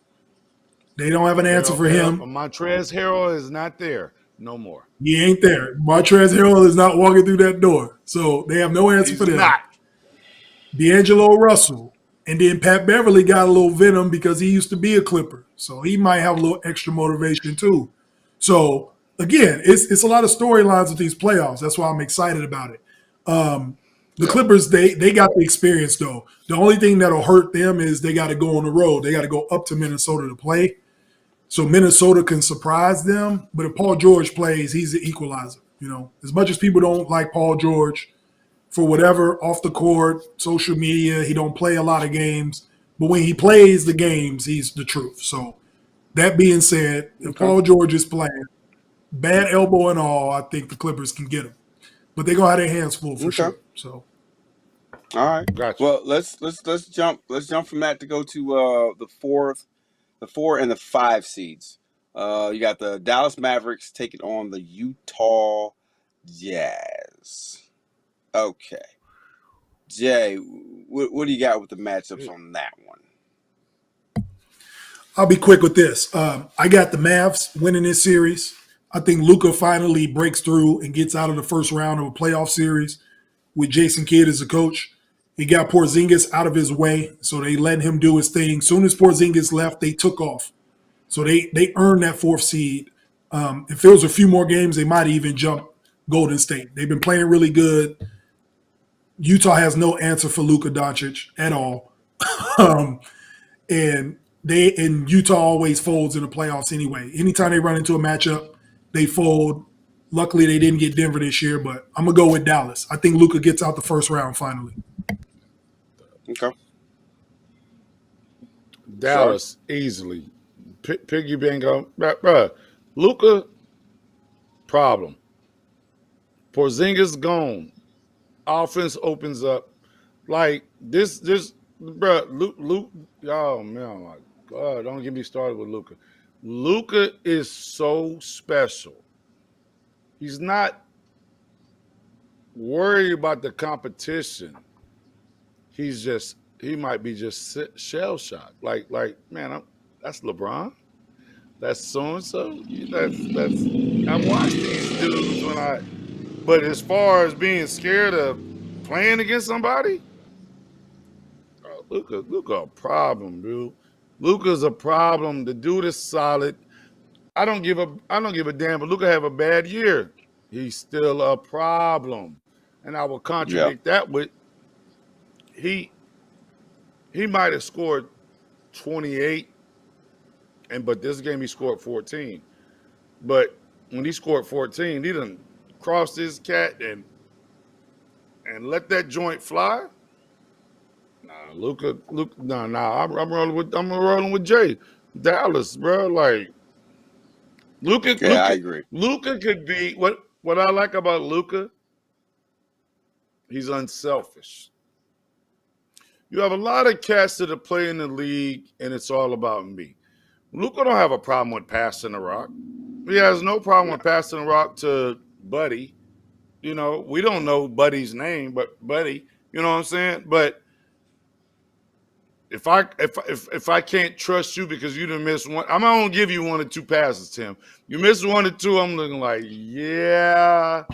They don't have an answer for him. Montrezl Harrell is not there no more. He ain't there. Montrezl Harrell is not walking through that door. So they have no answer for them. Not. D'Angelo Russell. And then Pat Beverly got a little venom because he used to be a Clipper. So he might have a little extra motivation too. So again, it's a lot of storylines with these playoffs. That's why I'm excited about it. The Clippers, they got the experience though. The only thing that'll hurt them is they got to go on the road. They got to go up to Minnesota to play. So Minnesota can surprise them. But if Paul George plays, he's the equalizer. You know, as much as people don't like Paul George, for whatever off the court, social media, he don't play a lot of games. But when he plays the games, he's the truth. So that being said, if Okay. Paul George is playing, bad elbow and all, I think the Clippers can get him. But they're gonna have their hands full for Okay. sure. So All right. Gotcha. Well, let's jump from that to go to the 4 and the 5 seeds. You got the Dallas Mavericks taking on the Utah Jazz. Okay. Jay, what do you got with the matchups on that one? I'll be quick with this. I got the Mavs winning this series. I think Luka finally breaks through and gets out of the first round of a playoff series with Jason Kidd as a coach. He got Porzingis out of his way, so they let him do his thing. Soon as Porzingis left, they took off. So they earned that 4th seed. If there was a few more games, they might even jump Golden State. They've been playing really good. Utah has no answer for Luka Doncic at all. And Utah always folds in the playoffs anyway. Anytime they run into a matchup, they fold. Luckily, they didn't get Denver this year, but I'm gonna go with Dallas. I think Luka gets out the first round finally. Okay. Dallas easily. Piggy bingo. Bruh. Luka, problem. Porzingis gone. Offense opens up. Like this, bruh, Luke, oh man, oh my God, don't get me started with Luka. Luka is so special. He's not worried about the competition. He might be just shell shocked. Like man, that's LeBron. That's so and so. That's I watch these dudes but as far as being scared of playing against somebody, Luka a problem, dude. Luka's a problem. The dude is solid. I don't give a damn, but Luka have a bad year. He's still a problem. And I will contradict that with he might have scored 28, but this game he scored 14. But when he scored 14, he done crossed his cat and let that joint fly. Nah, Luka, nah. I'm rolling with Jay. Dallas, bro. Like Luka, Yeah, I agree. Luka could be what I like about Luka. He's unselfish. You have a lot of cats that are playing in the league, and it's all about me. Luka don't have a problem with passing the rock. He has no problem with passing the rock to Buddy. You know, we don't know Buddy's name, but Buddy, you know what I'm saying? But if I can't trust you because you didn't miss one, I'm not gonna give you 1 or 2 passes, Tim. You miss 1 or 2, I'm looking like, yeah.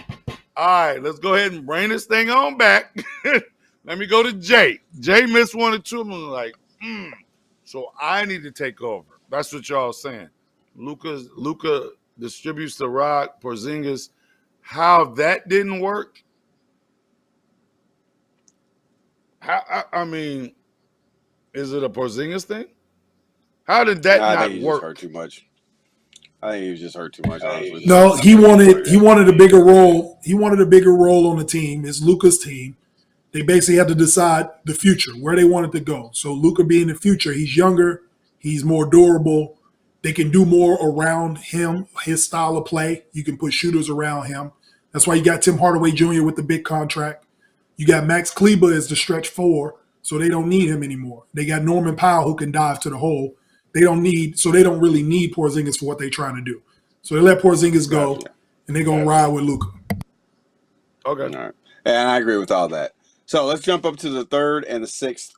All right, let's go ahead and bring this thing on back. Let me go to Jay. Jay missed 1 or 2. I'm like, So I need to take over. That's what y'all saying. Luka distributes the rock, Porzingis. How that didn't work? I mean, is it a Porzingis thing? How did that I not think he just hurt work? too much. I think he was just hurt too much, honestly. No, he wanted a bigger role. He wanted a bigger role on the team. It's Luka's team. They basically had to decide the future, where they wanted to go. So Luka being the future, he's younger, he's more durable. They can do more around him, his style of play. You can put shooters around him. That's why you got Tim Hardaway Jr. with the big contract. You got Max Kleber as the stretch 4, so they don't need him anymore. They got Norman Powell who can dive to the hole. They don't really need Porzingis for what they're trying to do. So they let Porzingis go, and they're gonna ride with Luka. Okay. All right. And I agree with all that. So let's jump up to the 3rd and the 6th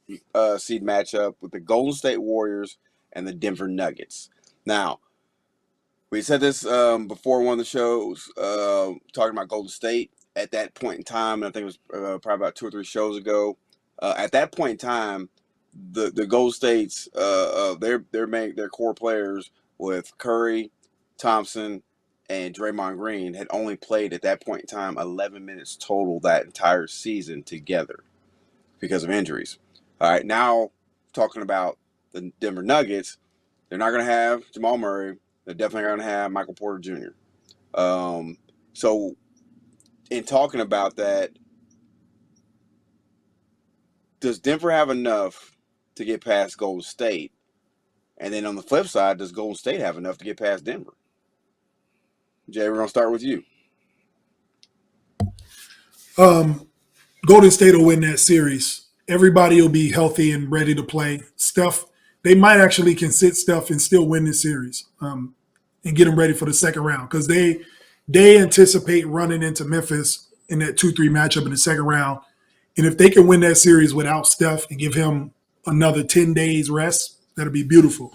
seed matchup with the Golden State Warriors and the Denver Nuggets. Now, we said this before one of the shows, talking about Golden State at that point in time. And I think it was probably about 2 or 3 shows ago. At that point in time, the Golden State's their core players with Curry, Thompson, and Draymond Green had only played at that point in time 11 minutes total that entire season together because of injuries. All right, now talking about the Denver Nuggets, they're not going to have Jamal Murray. They're definitely going to have Michael Porter Jr. So in talking about that, does Denver have enough to get past Golden State? And then on the flip side, does Golden State have enough to get past Denver? Jay, we're going to start with you. Golden State will win that series. Everybody will be healthy and ready to play. Steph, they might actually can sit Steph and still win this series and get them ready for the second round because they anticipate running into Memphis in that 2-3 matchup in the second round. And if they can win that series without Steph and give him another 10 days rest, that'll be beautiful.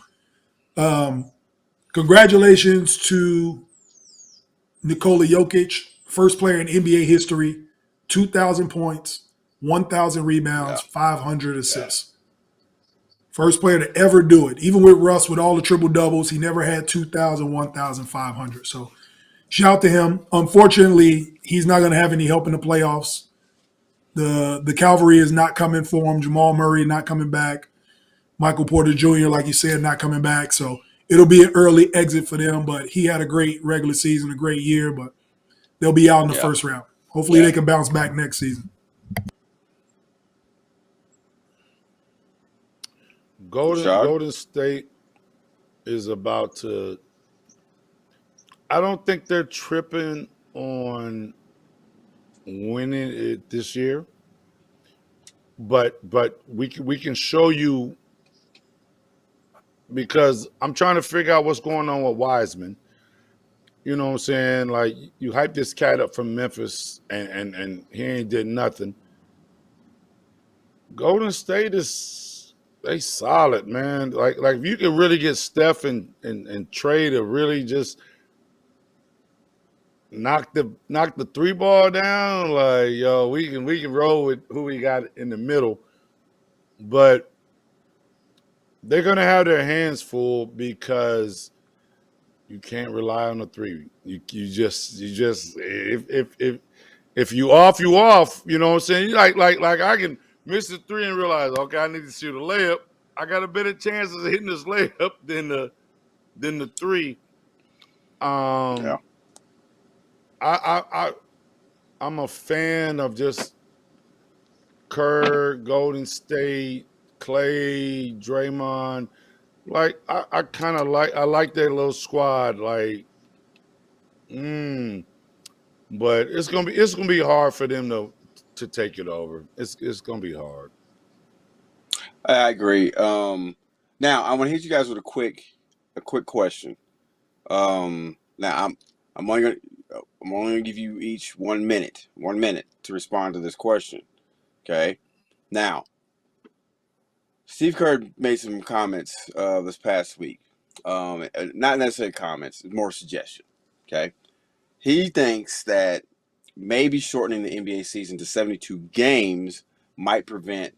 Congratulations to Nikola Jokic, first player in NBA history, 2,000 points, 1,000 rebounds, 500 assists. First player to ever do it. Even with Russ, with all the triple doubles, he never had 2,000, 1,500. So shout out to him. Unfortunately, he's not going to have any help in the playoffs. The cavalry is not coming for him. Jamal Murray not coming back. Michael Porter Jr., like you said, not coming back. So it'll be an early exit for them. But he had a great regular season, a great year. But they'll be out in the first round. Hopefully they can bounce back next season. Golden State is about to – I don't think they're tripping on winning it this year. But we can show you because I'm trying to figure out what's going on with Wiseman. You know what I'm saying? Like, you hype this cat up from Memphis, and he ain't did nothing. Golden State they solid, man. Like if you can really get Steph and Trey to really just knock the three ball down, like, yo, we can roll with who we got in the middle. But they're gonna have their hands full because you can't rely on the three. You just if you off, you off. You know what I'm saying? Like I can miss the three and realize, okay, I need to shoot a layup. I got a better chance of hitting this layup than the three. I'm a fan of just Kerr, Golden State, Clay, Draymond. Like I kind of like their little squad. Like, but it's gonna be hard for them to take it over. It's gonna be hard. I agree. Now I want to hit you guys with a quick question. Now I'm only gonna give you each 1 minute to respond to this question. Okay. Now, Steve Kerr made some comments this past week. Not necessarily comments, more suggestion. Okay. He thinks that maybe shortening the NBA season to 72 games might prevent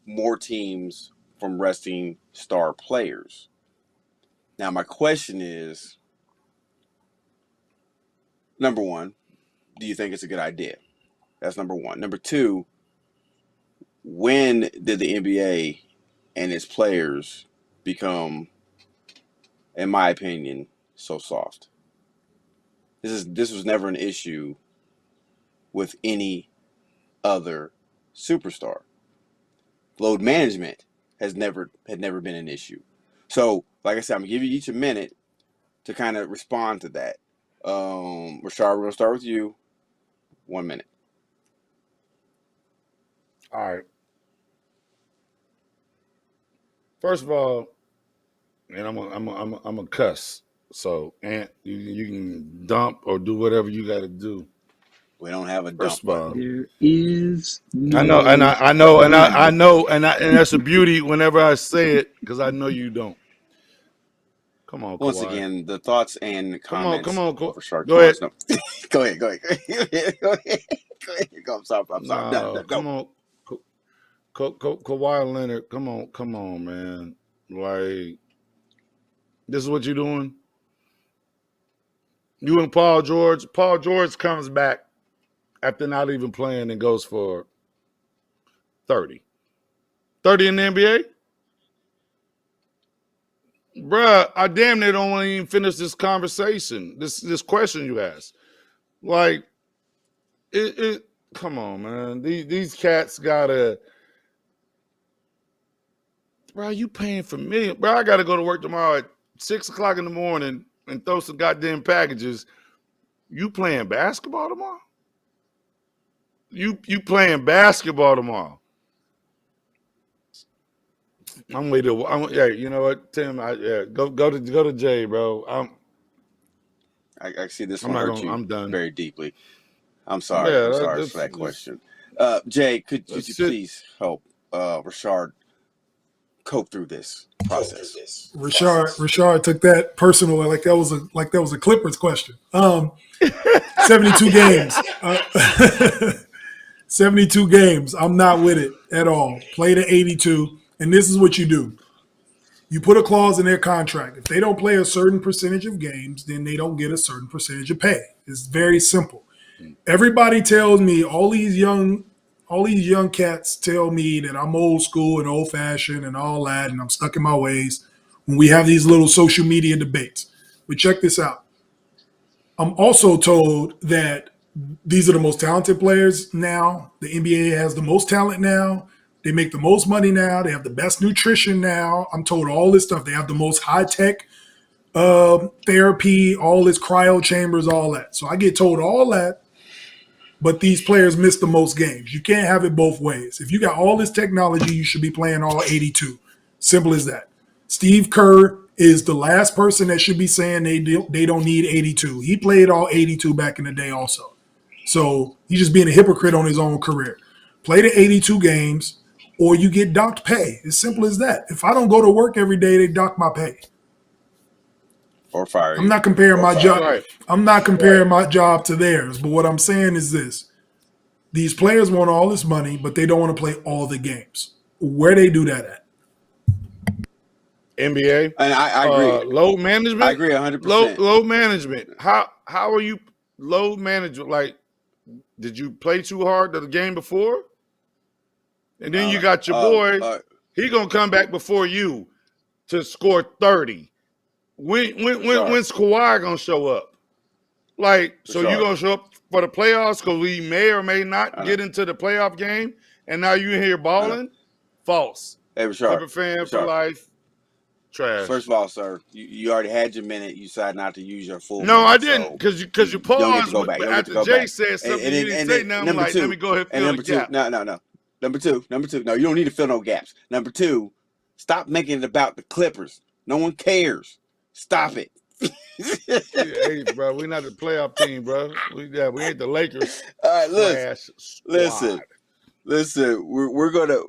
more teams from resting star players. Now, my question is, number one, do you think it's a good idea? That's number one. Number two, when did the NBA and its players become, in my opinion, so soft? This was never an issue with any other superstar. Load management had never been an issue. So, like I said, I'm gonna give you each a minute to kind of respond to that. Rashard, we're gonna start with you. 1 minute. All right. First of all, and I'm a cuss. So, Ant, you can dump or do whatever you got to do. We don't have a dump button. There is no. I know, and that's a beauty whenever I say it because I know you don't. Come on, Once Kawhi. again, the thoughts and comments. Come on. Rashard, Go ahead. No. Go ahead. Go ahead. I'm sorry. No. Come on. Kawhi Leonard, come on, man. Like, this is what you're doing? You and Paul George. Paul George comes back after not even playing and goes for 30. 30 in the NBA? Bruh, I damn near don't want to even finish this conversation, this question you asked. Like, Come on, man. These cats gotta. Bro, you paying for me? Bro, I gotta go to work tomorrow at 6:00 in the morning and throw some goddamn packages. You playing basketball tomorrow? You playing basketball tomorrow? I'm waiting. Hey, you know what, Tim? Go to Jay, bro. I see this I'm one not hurt gonna. you I'm done. very deeply. I'm sorry. Yeah, I'm sorry for that question. Jay, could you please help Rashard cope through this process? Rashard took that personal, like that was a Clippers question. 72 games. 72 games. I'm not with it at all. Play to 82, and this is what you do. You put a clause in their contract. If they don't play a certain percentage of games, then they don't get a certain percentage of pay. It's very simple. Everybody tells me, all these young cats tell me that I'm old school and old fashioned and all that, and I'm stuck in my ways when we have these little social media debates. But check this out. I'm also told that these are the most talented players now. The NBA has the most talent now. They make the most money now. They have the best nutrition now. I'm told all this stuff. They have the most high tech therapy, all this cryo chambers, all that. So I get told all that, but these players miss the most games. You can't have it both ways. If you got all this technology, you should be playing all 82. Simple as that. Steve Kerr is the last person that should be saying they don't need 82. He played all 82 back in the day also. So he's just being a hypocrite on his own career. Play the 82 games or you get docked pay. As simple as that. If I don't go to work every day, they dock my pay. Or fire you. I'm not comparing my job. Right. I'm not comparing my job to theirs. But what I'm saying is this. These players want all this money, but they don't want to play all the games. Where they do that at? NBA. And I agree. Load management. I agree 100%. Load management. How are you load management? Like, did you play too hard the game before? And then you got your boy. He gonna come back before you to score 30. When's Kawhi gonna show up? Like, so you gonna show up for the playoffs because we may or may not get into the playoff game, and now you here balling? False. Hey, Rashard. Clipper fan for life. Trash. First of all, sir, you already had your minute. You decided not to use your full. No, minute, I didn't, because you paused. But after Jay said something, you didn't say nothing. Like, let me go ahead and fill the gap. No. Number two. No, you don't need to fill no gaps. Number two, stop making it about the Clippers. No one cares. Stop it. Hey, bro, we're not the playoff team, bro. We ain't the Lakers. All right, listen. We're gonna.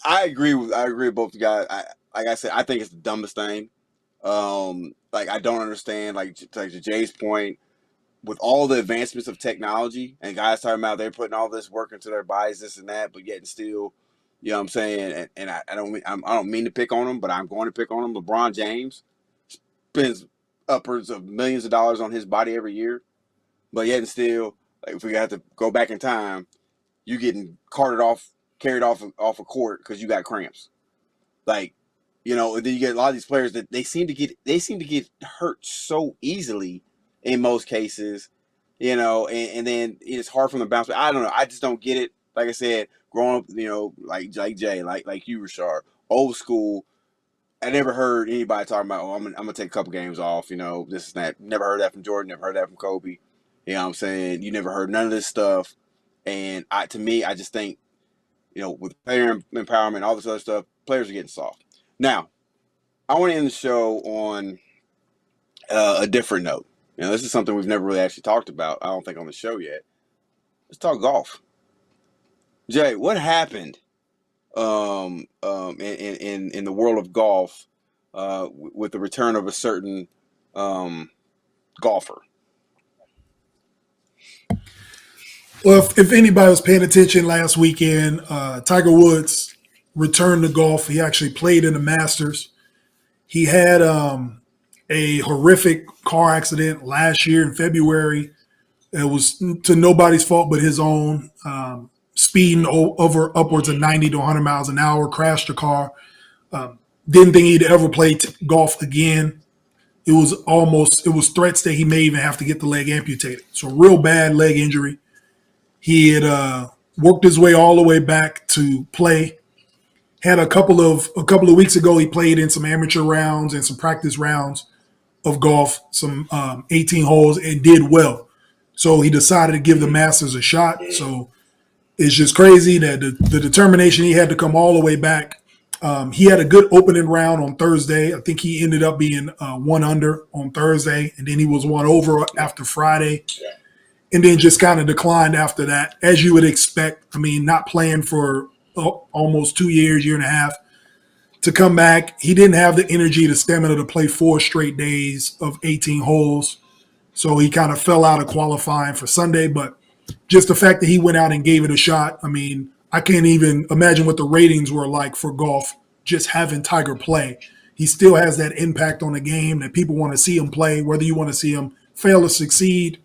I agree with both you guys. Like I said, I think it's the dumbest thing. Like, I don't understand. Like to Jay's point, with all the advancements of technology and guys talking about they're putting all this work into their bodies, this and that, but yet and still, you know what I'm saying? And I don't mean to pick on them, but I'm going to pick on them. LeBron James spends upwards of millions of dollars on his body every year, but yet and still, like, if we have to go back in time, you getting carried off a court because you got cramps. Like, you know, and then you get a lot of these players that they seem to get hurt so easily in most cases, you know, and then it's hard for them to bounce back. I don't know. I just don't get it. Like I said, growing up, you know, like Jay, like you, Rashard, old school. I never heard anybody talking about, I'm gonna take a couple games off, you know, this and that. Never heard that from Jordan. Never heard that from Kobe. You know what I'm saying? You never heard none of this stuff. And to me, I just think, you know, with player empowerment, all this other stuff, players are getting soft. Now, I want to end the show on a different note. You know, this is something we've never really actually talked about, I don't think, on the show yet. Let's talk golf. Jay, what happened in the world of golf with the return of a certain golfer? Well, if anybody was paying attention last weekend, Tiger Woods returned to golf. He actually played in the Masters. He had a horrific car accident last year in February. It was to nobody's fault but his own. Speeding over upwards of 90 to 100 miles an hour, crashed the car. Didn't think he'd ever play golf again. It was threats that he may even have to get the leg amputated. So real bad leg injury. He had worked his way all the way back to play. Had a couple of weeks ago, he played in some amateur rounds and some practice rounds of golf, some 18 holes, and did well. So he decided to give the Masters a shot. So it's just crazy that the determination he had to come all the way back. He had a good opening round on Thursday. I think he ended up being 1 under on Thursday, and then he was 1 over after Friday, and then just kind of declined after that, as you would expect. I mean, not playing for almost 2 years, year and a half, to come back. He didn't have the energy, the stamina to play 4 straight days of 18 holes. So he kind of fell out of qualifying for Sunday. But just the fact that he went out and gave it a shot, I mean, I can't even imagine what the ratings were like for golf just having Tiger play. He still has that impact on the game that people want to see him play, whether you want to see him fail or succeed.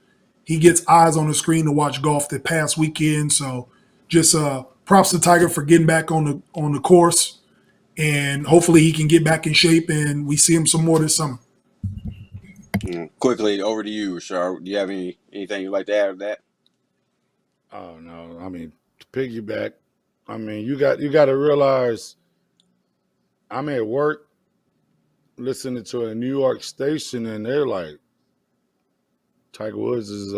He gets eyes on the screen to watch golf the past weekend. So just props to Tiger for getting back on the course. And hopefully he can get back in shape and we see him some more this summer. Quickly, over to you, Rashard. Do you have anything you'd like to add to that? Oh no, I mean, to piggyback. I mean, you got to realize, I'm at work listening to a New York station, and they're like, Tiger Woods'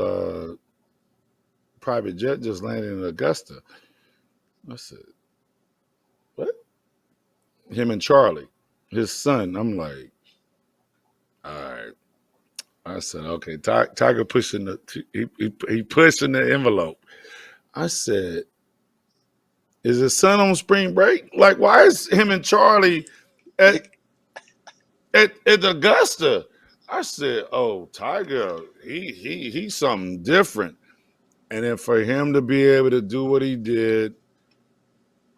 private jet just landed in Augusta. I said, what? Him and Charlie, his son. I'm like, all right. I said, okay, Tiger pushing he pushing the envelope. I said, is his son on spring break? Like, why is him and Charlie at Augusta? I said, oh, Tiger, he's something different. And then for him to be able to do what he did,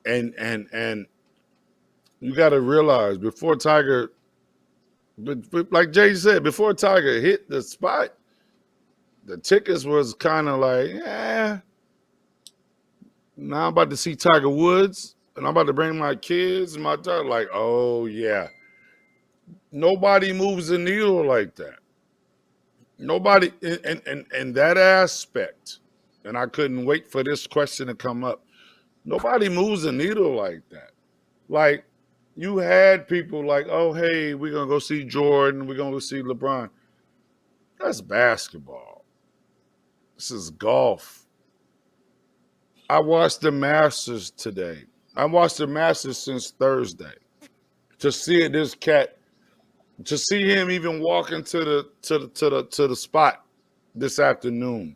and you got to realize, before Tiger, but like Jay said, before Tiger hit the spot, the tickets was kind of like, now I'm about to see Tiger Woods, and I'm about to bring my kids and my daughter. Like, oh yeah, nobody moves the needle like that. Nobody, in that aspect, and I couldn't wait for this question to come up. Nobody moves the needle like that. Like, you had people like, oh, hey, we're going to go see Jordan. We're going to go see LeBron. That's basketball. This is golf. I watched the Masters today. I watched the Masters since Thursday. To see this cat, to see him even walk into the spot this afternoon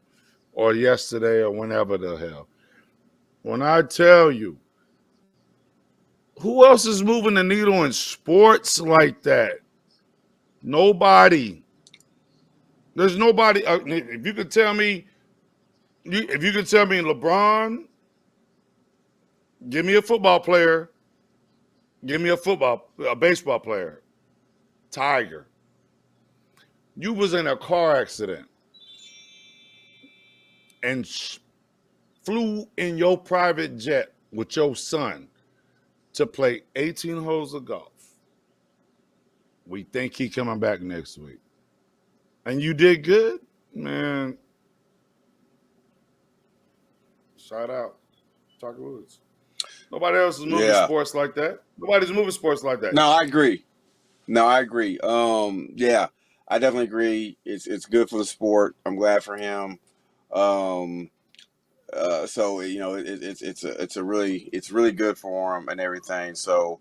or yesterday or whenever the hell. When I tell you, who else is moving the needle in sports like that? Nobody. There's nobody. If you could tell me, LeBron, give me a football player, give me a baseball player, Tiger. You was in a car accident and flew in your private jet with your son to play 18 holes of golf. We think he coming back next week. And you did good, man. Shout out, Tiger Woods. Nobody else is moving sports like that. Nobody's moving sports like that. No, I agree. Yeah, I definitely agree. It's good for the sport. I'm glad for him. So it's really good for him and everything. So,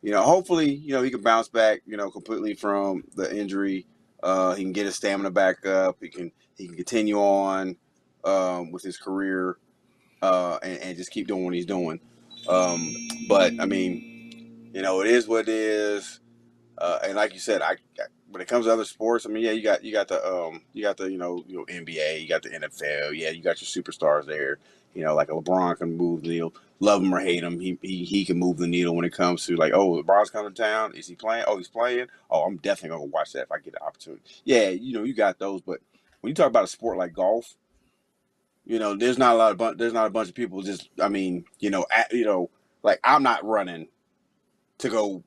hopefully, he can bounce back, completely from the injury. He can get his stamina back up. He can continue on with his career and just keep doing what he's doing. But I mean, it is what it is. And like you said, when it comes to other sports, I mean, yeah, you got the NBA, you got the NFL, yeah, you got your superstars there. Like a LeBron can move the needle, love him or hate him, he can move the needle when it comes to like, oh, LeBron's coming to town, is he playing? Oh, he's playing. Oh, I'm definitely gonna watch that if I get the opportunity. Yeah, you got those, but when you talk about a sport like golf, there's not a bunch of people just, I mean, like I'm not running to go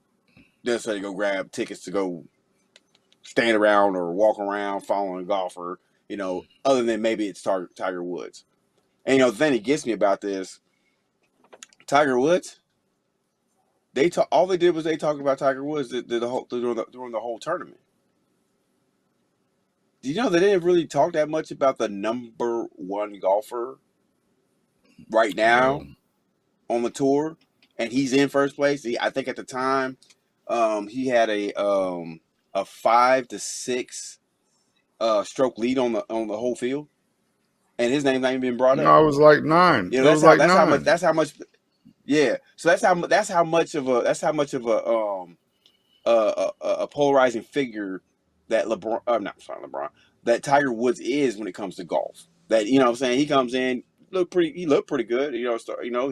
necessarily go grab tickets to go stand around or walk around following a golfer, other than maybe it's Tiger Woods. And the thing that gets me about this, Tiger Woods, all they did was they talked about Tiger Woods during the whole tournament. Do you know they didn't really talk that much about the number one golfer right now No. on the tour, and he's in first place? I think at the time, he had a 5 to 6 stroke lead on the whole field, and his name's not even been brought up. No, it was like 9. It was like 9. That's how much. Yeah, so that's how much of a polarizing figure that LeBron. Not sorry, LeBron. That Tiger Woods is when it comes to golf. That what I'm saying, he comes in, he looked pretty good. He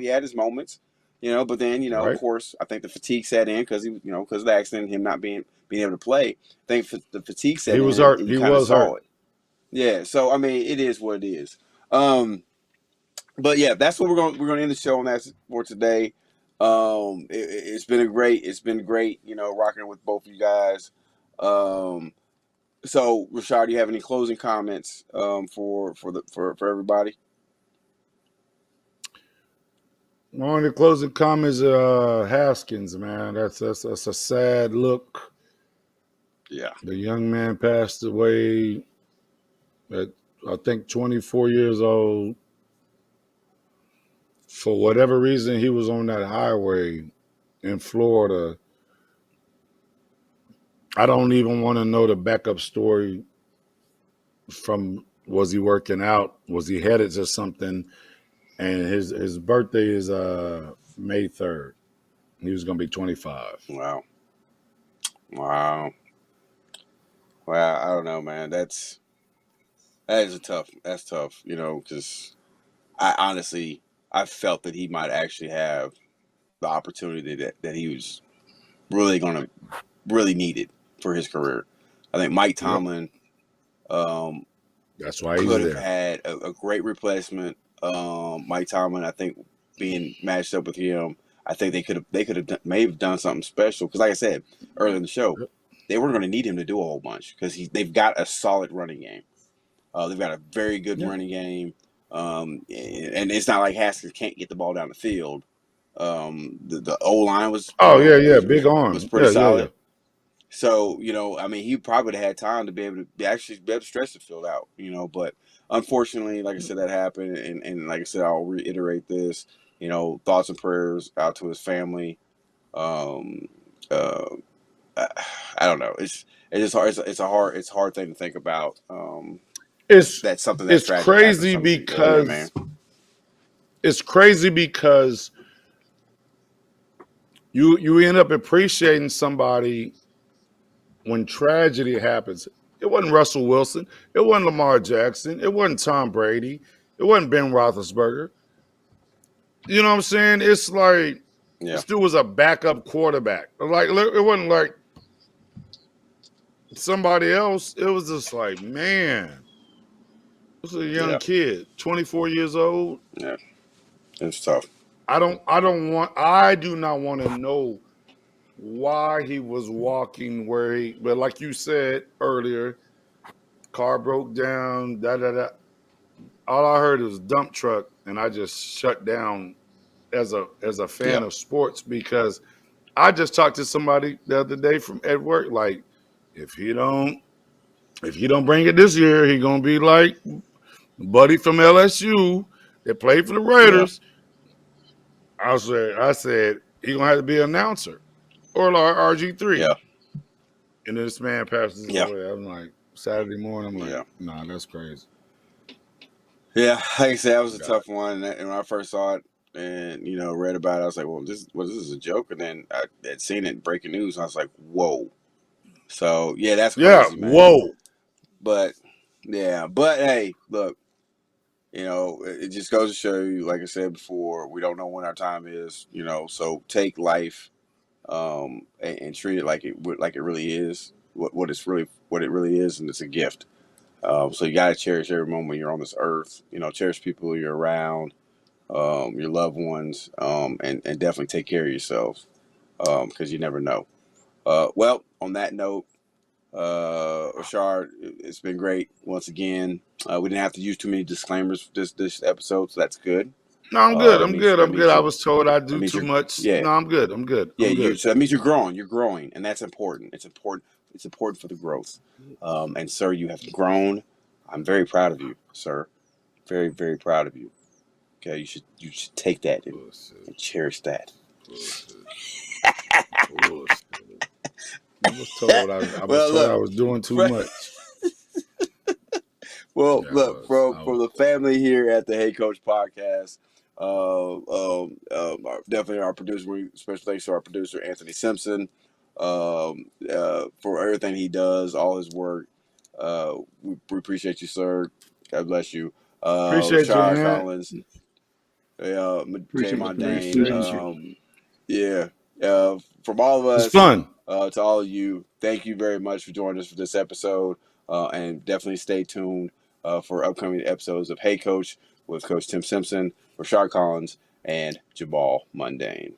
had his moments. But then of Right. course I think the fatigue set in because because of the accident, him not being able to play. I think the fatigue set He in was and hurt. you He kind of was saw hurt. it. Yeah, so I mean it is what it is. But yeah, that's what we're gonna end the show on that for today. It's been great, rocking with both of you guys. So Rashad, do you have any closing comments for everybody? One of the closing comments, Haskins, man. That's a sad look. Yeah. The young man passed away at, I think, 24 years old. For whatever reason, he was on that highway in Florida. I don't even want to know the backup story from, was he working out? Was he headed to something? And his birthday is May 3rd. He was going to be 25. Wow. Well, I don't know, man. That's tough, because I felt that he might actually have the opportunity that he was really needed for his career. I think Mike Tomlin That's why he's could have there. had a great replacement. Mike Tomlin, I think, being matched up with him, I think they could have maybe done something special. Because, like I said earlier in the show, they weren't going to need him to do a whole bunch because they've got a solid running game. They've got a very good running game, and it's not like Haskins can't get the ball down the field. The O line was Big arm. was pretty solid. So, I mean, he probably would have had time to be able to stretch the field out, but unfortunately, like I said, that happened. And like I said, I'll reiterate this, thoughts and prayers out to his family. I don't know. It's just hard. It's a hard thing to think about. That's something that's crazy because it's crazy because you end up appreciating somebody when tragedy happens. It wasn't Russell Wilson. It wasn't Lamar Jackson. It wasn't Tom Brady. It wasn't Ben Roethlisberger. You know what I'm saying? It's like this dude was a backup quarterback. Like it wasn't like somebody else. It was just like, man, this is a young kid, 24 years old. Yeah, it's tough. I do not want to know why he was walking but like you said earlier, car broke down, all I heard was dump truck, and I just shut down as a fan of sports because I just talked to somebody the other day at work, like, if he don't bring it this year, he gonna be like buddy from LSU that played for the Raiders. I said he gonna have to be an announcer or like RG3. Yeah. And this man passes away. I'm like, Saturday morning, I'm like, nah, that's crazy. Yeah, like I said, that was a tough one. And when I first saw it and read about it, I was like, well, this is a joke. And then I had seen it in breaking news, and I was like, whoa. So yeah, that's crazy, man. Whoa. But hey, look, it just goes to show you, like I said before, we don't know when our time is, so take life and treat it like it really is, what it really is, and it's a gift. So you got to cherish every moment you're on this earth. Cherish people you're around, your loved ones, and definitely take care of yourself because you never know. Well, on that note, Rashard, it's been great once again. We didn't have to use too many disclaimers this episode, so that's good. No, I'm good. That I'm means good. that I'm means good. I you was told I that do means too you're much. yeah No, I'm good. I'm good. yeah I'm good. so that means you're growing. You're growing, and that's important. It's important. It's important for the growth. And sir, you have grown. I'm very proud of you, sir. Very, very proud of you. Okay, you should take that and Bullshit. cherish that. Bullshit. Bullshit. I was told I was Well, told I look, was doing too fr- much. well, Yeah, I look was. I from was. the family here at the Hey Coach podcast. Definitely our producer. Special thanks to our producer Anthony Simpson for everything he does, all his work. We appreciate you, sir. God bless you. Appreciate you, Rashad man. Collins, Jay Appreciate you, fellas. Mondane. Appreciate Appreciate you. Yeah. From all of It's us fun. to all of you, thank you very much for joining us for this episode. And definitely stay tuned for upcoming episodes of Hey Coach with Coach Tim Simpson, Rashad Collins, and Jamaal Mundane.